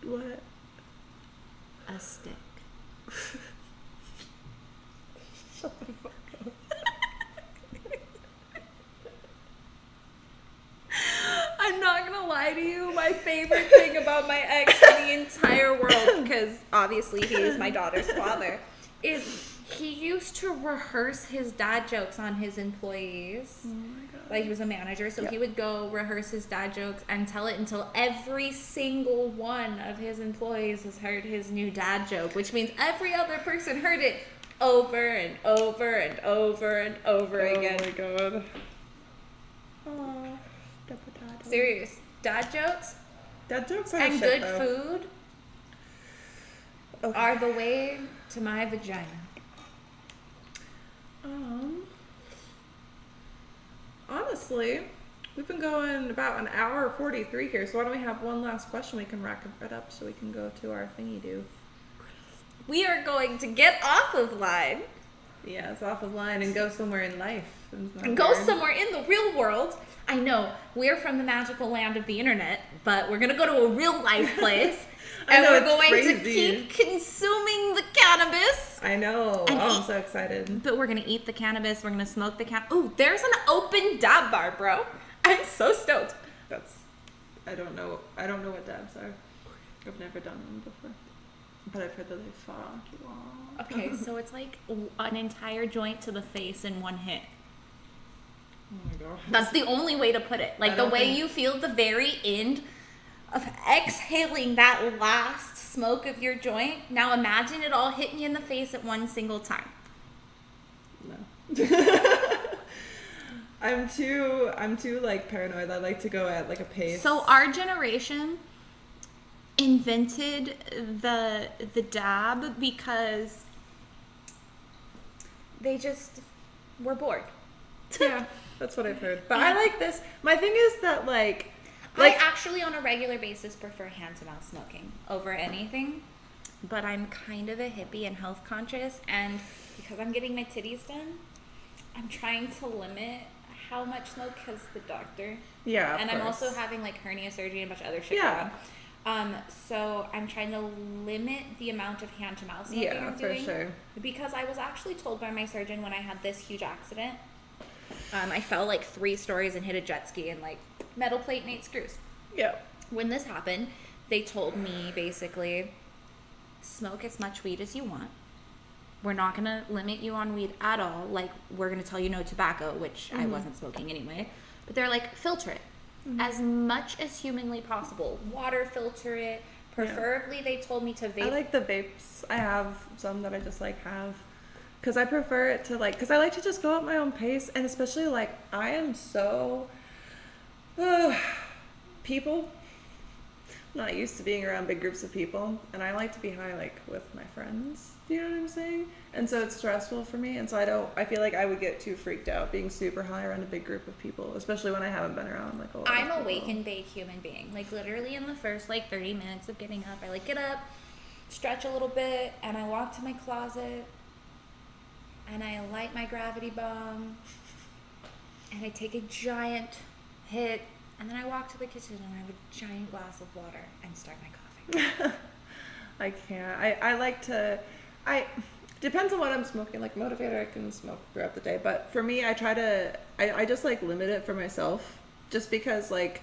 What?
A stick.
Shut the fuck up.
I'm not gonna lie to you, my favorite thing about my ex in the entire world, because obviously he is my daughter's father, is he used to rehearse his dad jokes on his employees.
Oh my god.
Like he was a manager, so
Yep.
he would go rehearse his dad jokes and tell it until every single one of his employees has heard his new dad joke, which means every other person heard it over and over and over and over again.
Oh my god. Aww.
Serious. Dad jokes
Dad jokes are
and
shit,
good
though.
food
Okay.
are the way to my vagina.
Honestly, we've been going about an hour 43 here, so why don't we have one last question we can wrap it up so we can go to our thingy do.
We are going to get off of line.
Yeah, it's off of line and go somewhere in life.
and go somewhere in the real world. I know we're from the magical land of the internet, but we're gonna go to a real life place, and
know,
we're
it's
going to
crazy.
keep consuming the cannabis.
I know.
And
I'm
eat-
so excited.
But we're gonna eat the cannabis. We're gonna smoke the Ooh, there's an open dab bar, bro. I'm so stoked.
I don't know what dabs are. I've never done them before. But I've heard that they fuck you off.
Okay, so it's like an entire joint to the face in one hit.
Oh my god.
That's the only way to put it. Like
I
the
don't
way
think-
you feel the very end of exhaling that last smoke of your joint. Now imagine it all hitting you in the face at one single time.
No. I'm too like paranoid. I like to go at like a pace.
So our generation invented the dab because they just were bored.
yeah, that's what I've heard. But I like this. My thing is that like
I actually on a regular basis prefer hand to mouth smoking over anything, but I'm kind of a hippie and health conscious, and because I'm getting my titties done, I'm trying to limit how much smoke because the doctor.
yeah, of
And I'm
course.
also having like hernia surgery and a bunch of other shit
Yeah.
going on. So I'm trying to limit the amount of hand to mouth smoking
Yeah,
I'm
for
doing.
sure.
Because I was actually told by my surgeon when I had this huge accident, I fell like 3 stories and hit a jet ski and like metal plate and 8 screws.
Yeah.
When this happened, they told me basically, smoke as much weed as you want. We're not going to limit you on weed at all. Like, we're going to tell you no tobacco, which I wasn't smoking anyway. But they're like, filter it as much as humanly possible. Water filter it. Preferably, they told me to vape.
I like the vapes. I have some that I just like have. Because I prefer it to like, because I like to just go at my own pace. And especially like, I am so, people, not used to being around big groups of people. And I like to be high like with my friends. Do you know what I'm saying? And so it's stressful for me. And so I feel like I would get too freaked out being super high around a big group of people, especially when I haven't been around like a lot of
I'm a
people.
wake and bake human being. Like literally in the first like 30 minutes of getting up, I like get up, stretch a little bit, and I walk to my closet and I light my gravity bomb and I take a giant hit and then I walk to the kitchen and I have a giant glass of water and start my coffee.
I can't. I like to. Depends on what I'm smoking. Like motivator, I can smoke throughout the day. But for me, I try to. I just like limit it for myself, just because like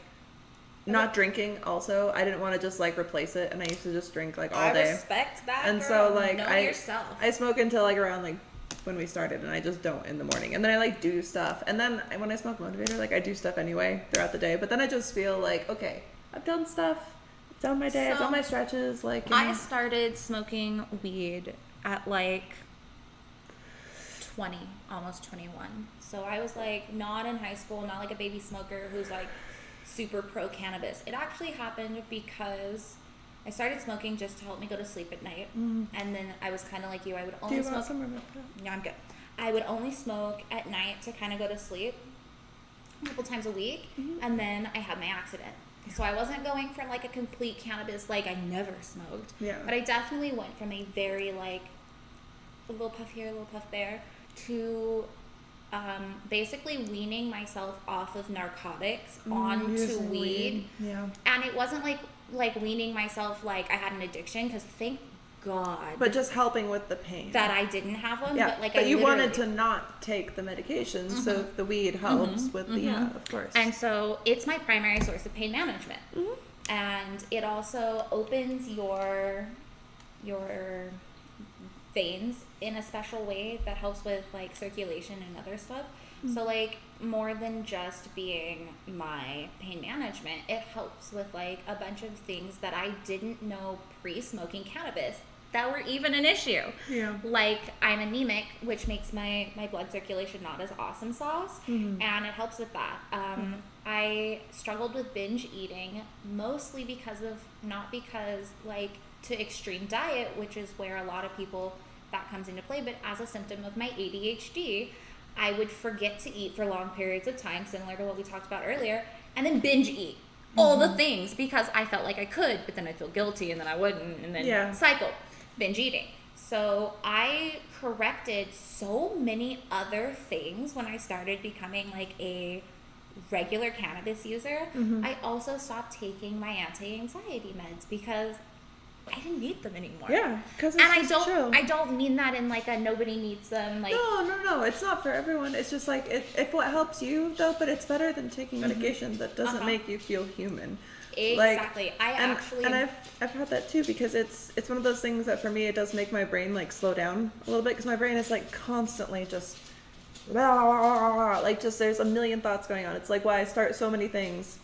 not drinking. Also, I didn't want to just like replace it, and I used to just drink like all day.
I respect that.
And
girl.
so like
know
I
yourself.
I smoke until like around like when we started, and I just don't in the morning. And then I like do stuff, and then when I smoke motivator, like I do stuff anyway throughout the day. But then I just feel like okay, I've done stuff. I've done my day. I've
So,
done my stretches. Like you
I
know.
started smoking weed at like 20, almost 21. So I was like not in high school, not like a baby smoker who's like super pro cannabis. It actually happened because I started smoking just to help me go to sleep at night. And then I was kind of like you. I would
Do
only
you
smoke.
want some or not?
No, I'm good. I would only smoke at night to kind of go to sleep a couple times a week. And then I had my accident. So I wasn't going from like a complete cannabis, like I never smoked.
Yeah.
But I definitely went from a very like a little puff here, a little puff there, to basically weaning myself off of narcotics onto
Using
weed.
Yeah.
And it wasn't like weaning myself like I had an addiction, because thank God
But just helping with the pain.
that I didn't have one.
yeah.
But like
but
I
you wanted
literally-
to not take the medication, so the weed helps with the yeah, of course.
And so it's my primary source of pain management. And it also opens your veins in a special way that helps with like circulation and other stuff. So like more than just being my pain management, it helps with like a bunch of things that I didn't know pre-smoking cannabis that were even an issue.
Yeah.
Like I'm anemic, which makes my blood circulation not as awesome sauce, and it helps with that. I struggled with binge eating mostly because of, not because like to extreme diet, which is where a lot of people that comes into play, but as a symptom of my ADHD, I would forget to eat for long periods of time, similar to what we talked about earlier, and then binge eat all the things because I felt like I could, but then I'd feel guilty and then I wouldn't, and then
Yeah.
cycle binge eating.
So I corrected so many other things when I started becoming like a regular cannabis user. I also stopped taking my anti-anxiety meds because I didn't need them anymore.
Yeah, because
And I don't mean that in like a nobody needs them. Like
No, it's not for everyone. It's just like if what helps you though, but it's better than taking medication that doesn't make you feel human.
exactly.
And I've had that too, because it's one of those things that for me it does make my brain like slow down a little bit, because my brain is like constantly just like just there's a million thoughts going on. It's like why I start so many things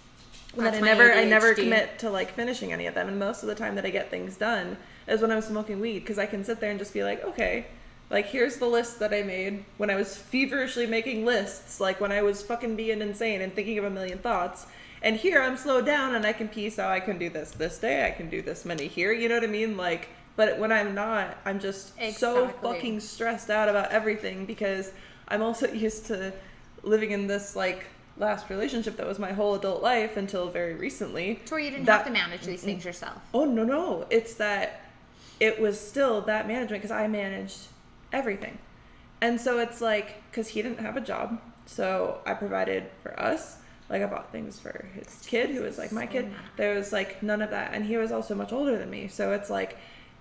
and then I never commit to like finishing any of them. And most of the time that I get things done is when I'm smoking weed, because I can sit there and just be like, okay, like here's the list that I made when I was feverishly making lists, like when I was fucking being insane and thinking of a million thoughts. And here I'm slowed down and I can piece out, I can do this day, I can do this many here, you know what I mean? Like, but when I'm not, I'm just so fucking stressed out about everything, because I'm also used to living in this like last relationship that was my whole adult life until very recently.
to where you didn't have to manage these things yourself.
Oh, no. It's that it was still that management, because I managed everything. And so it's like, because he didn't have a job, so I provided for us. Like I bought things for his kid, who was like my kid. There was like none of that. And he was also much older than me. So it's like,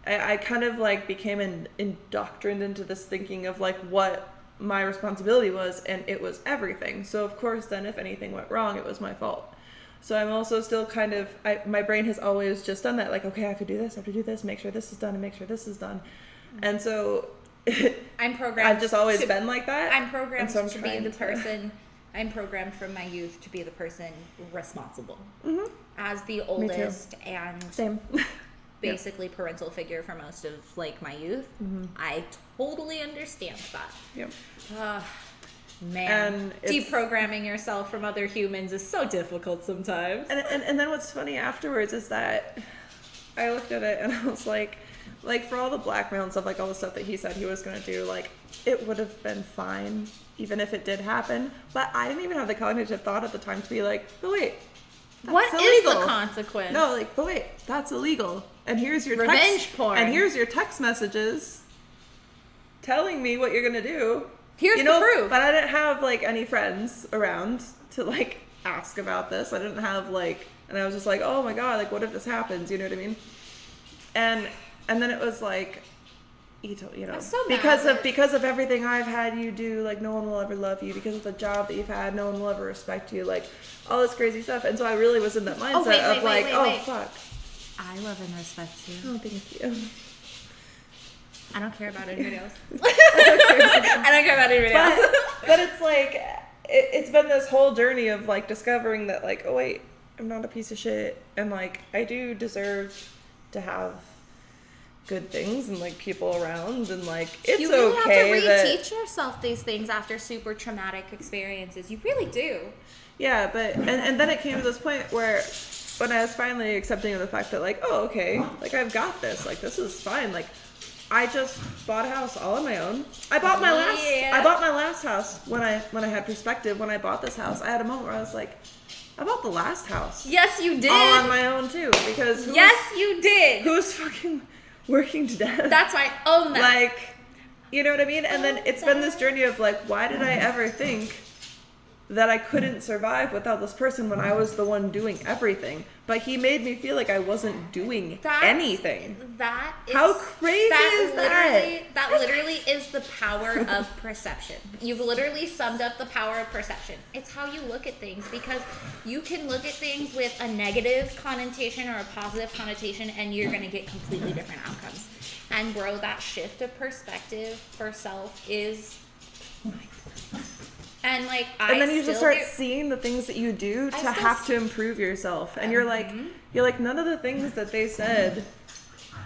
I kind of like became indoctrined into this thinking of like what my responsibility was, and it was everything. So of course then if anything went wrong, it was my fault. So I'm also still kind of, my brain has always just done that, like, okay, I have to do this, make sure this is done, and make sure this is done. And so
I'm programmed.
I've just always been like that.
I'm programmed
so I'm
to be the person. I'm programmed from my youth to be the person responsible. As the oldest and
Same.
basically parental figure for most of like my youth, I totally understand that.
Yep.
Man,
And
deprogramming yourself from other humans is so difficult sometimes.
And then what's funny afterwards is that I looked at it and I was like for all the blackmail and stuff, like all the stuff that he said he was going to do, like it would have been fine even if it did happen. But I didn't even have the cognitive thought at the time to be like, but wait, that's
What is
illegal.
the consequence?
No, like, but wait, that's illegal. And here's your
Revenge
text,
porn.
And here's your text messages telling me what you're gonna do.
Here's
you know,
the proof.
But I didn't have like any friends around to like ask about this. I didn't have like, and I was just like, oh my god, like what if this happens? You know what I mean? And then it was like, you know,
I'm so
because of everything I've had you do, like no one will ever love you. Because of the job that you've had, no one will ever respect you. Like all this crazy stuff. And so I really was in that mindset of like, fuck.
I love and respect you.
Oh, thank you.
I don't care about anybody else. I don't care about anybody else.
But it's like, it's been this whole journey of like discovering that like, oh wait, I'm not a piece of shit. And like, I do deserve to have good things and like people around, and like it's
You really
okay
have to reteach yourself these things after super traumatic experiences. You really do.
Yeah, but and then it came to this point where when I was finally accepting of the fact that like, oh okay, like I've got this, like this is fine. Like I just bought a house all on my own. I bought my last house when I had perspective. When I bought this house, I had a moment where I was like, I bought the last house
Yes, you did.
all on my own too, because
You did.
who's fucking working to death?
That's why I own that.
Like, you know what I mean? And then it's been this journey of like, why did I ever think that I couldn't survive without this person when I was the one doing everything? But he made me feel like I wasn't doing anything.
That is,
How crazy is that?
That literally is the power of perception. You've literally summed up the power of perception. It's how you look at things, because you can look at things with a negative connotation or a positive connotation, and you're going to get completely different outcomes. And bro, that shift of perspective for self is... And like,
and then you just start seeing the things that you do to have to improve yourself, and you're like none of the things that they said.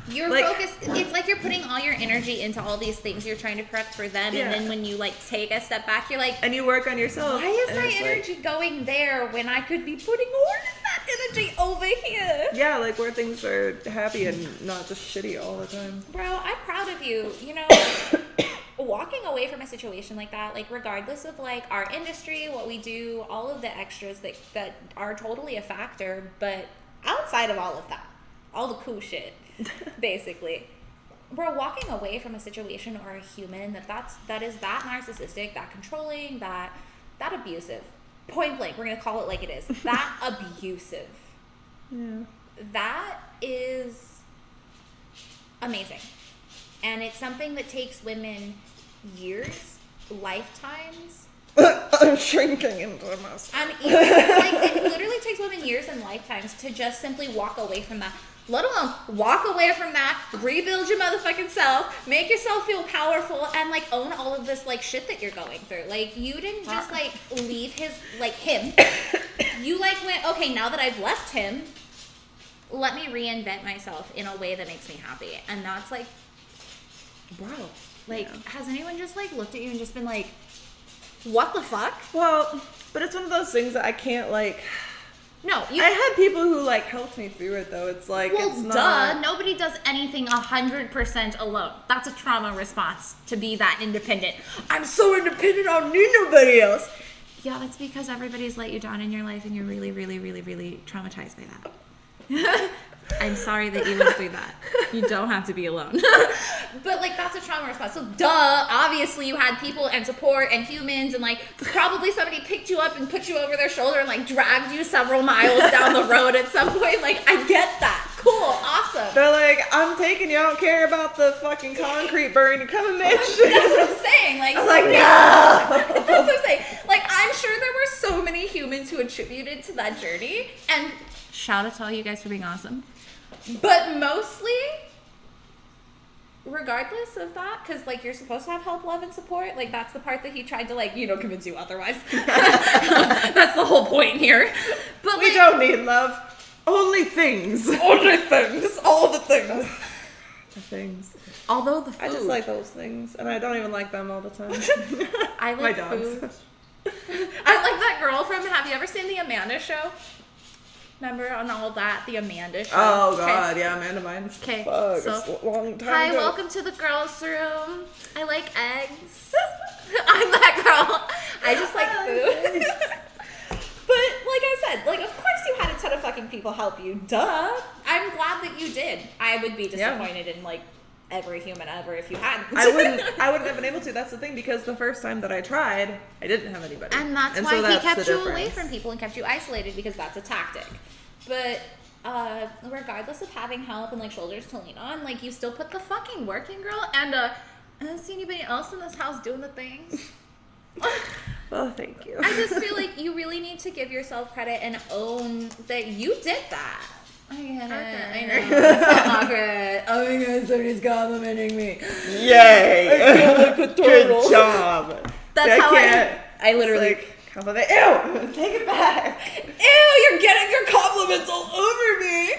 You're
like,
focused. It's like you're putting all your energy into all these things you're trying to correct for them,
Yeah.
and then when you like take a step back, you're like,
and you work on yourself.
why is
and
my
it's
energy going there when I could be putting all of that energy over here?
Yeah, like where things are happy and not just shitty all the time.
Bro, I'm proud of you. You know, walking away from a situation like that, like regardless of like our industry, what we do, all of the extras that are totally a factor, but outside of all of that, all the cool shit, basically, we're walking away from a situation or a human that is that narcissistic, that controlling, that abusive. Point blank, we're gonna call it like it is. That abusive.
Yeah. That
is amazing. And it's something that takes women years, lifetimes.
I'm shrinking into a mess.
It literally takes women years and lifetimes to just simply walk away from that. Let alone walk away from that, rebuild your motherfucking self, make yourself feel powerful, and like own all of this like shit that you're going through. Like you didn't just like leave him. You like went, okay, now that I've left him, let me reinvent myself in a way that makes me happy. And that's like, bro, like, has anyone just like looked at you and just been like, what the fuck?
Well, but it's one of those things that I can't like.
No,
I had people who like helped me through it though. It's like,
well,
it's not.
Nobody does anything 100% alone. That's a trauma response to be that independent. I'm so independent, I don't need nobody else. Yeah, that's because everybody's let you down in your life and you're really, really, really, really traumatized by that. I'm sorry that you went through that. You don't have to be alone. But like that's a trauma response. So obviously you had people and support and humans and like probably somebody picked you up and put you over their shoulder and like dragged you several miles down the road at some point. Like I get that. Cool, awesome.
They're like, I'm taking you, I don't care about the fucking concrete burn, you coming, bitch.
That's what I'm saying. Like,
I'm like, no.
That's what I'm saying. Like I'm sure there were so many humans who attributed to that journey, and shout out to all you guys for being awesome. But mostly, regardless of that, because like you're supposed to have help, love, and support. Like that's the part that he tried to like convince you otherwise. That's the whole point here. But
we don't need love, only things.
Only things. All the things.
The things.
Although the food.
I just like those things, and I don't even like them all the time.
I like
my
food.
dogs.
I like that girl from. Have you ever seen the Amanda Show? Remember on all that, the Amanda Show?
Oh, God, yeah, Amanda Bynes.
Okay,
Fuck,
so,
it's a long time
hi,
ago.
welcome to the girls' room. I like eggs. I'm that girl. I just like food. But, like I said, like, of course you had a ton of fucking people help you. Duh. I'm glad that you did. I would be disappointed in, like, every human ever if you hadn't.
I wouldn't have been able to. That's the thing, because the first time that I tried, I didn't have anybody.
And that's why
so
he kept you
the
away
difference.
from people and kept you isolated, because that's a tactic. But regardless of having help and like shoulders to lean on, like you still put the fucking work in, girl. And I don't see anybody else in this house doing the things.
Well, thank you.
I just feel like you really need to give yourself credit and own that you did that. I get it. I know. It's so awkward. Oh my god, somebody's complimenting me.
Yay! Good job.
That's how I literally.
Like, compliment. Ew! Take it back.
Ew! You're getting your compliments all over me.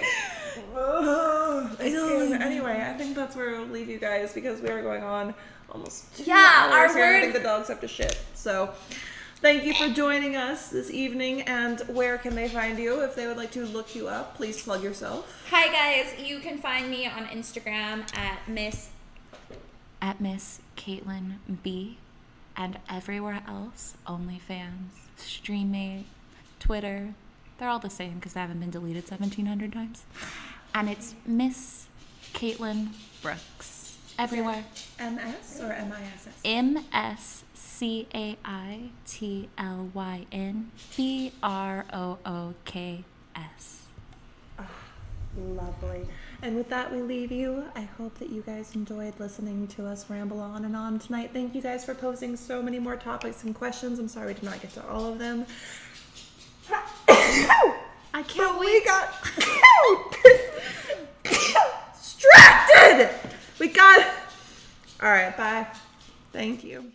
Anyway, I think that's where we'll leave you guys, because we are going on almost 2
Yeah,
hours
our
here. I
word-
think the dogs have to shit. So, thank you for joining us this evening. And where can they find you if they would like to look you up? Please plug yourself.
Hi guys, you can find me on Instagram at Miss Caitlin B, and everywhere else, OnlyFans, StreamMate, Twitter. They're all the same because they haven't been deleted 1,700 times. And it's Miss Caitlin Brooks. Everywhere.
MS or MISS?
MSCAITLYNBROOKS.
Lovely. And with that, we leave you. I hope that you guys enjoyed listening to us ramble on and on tonight. Thank you guys for posing so many more topics and questions. I'm sorry we did not get to all of them.
I can't wait.
We got distracted. We got. All right. Bye. Thank you.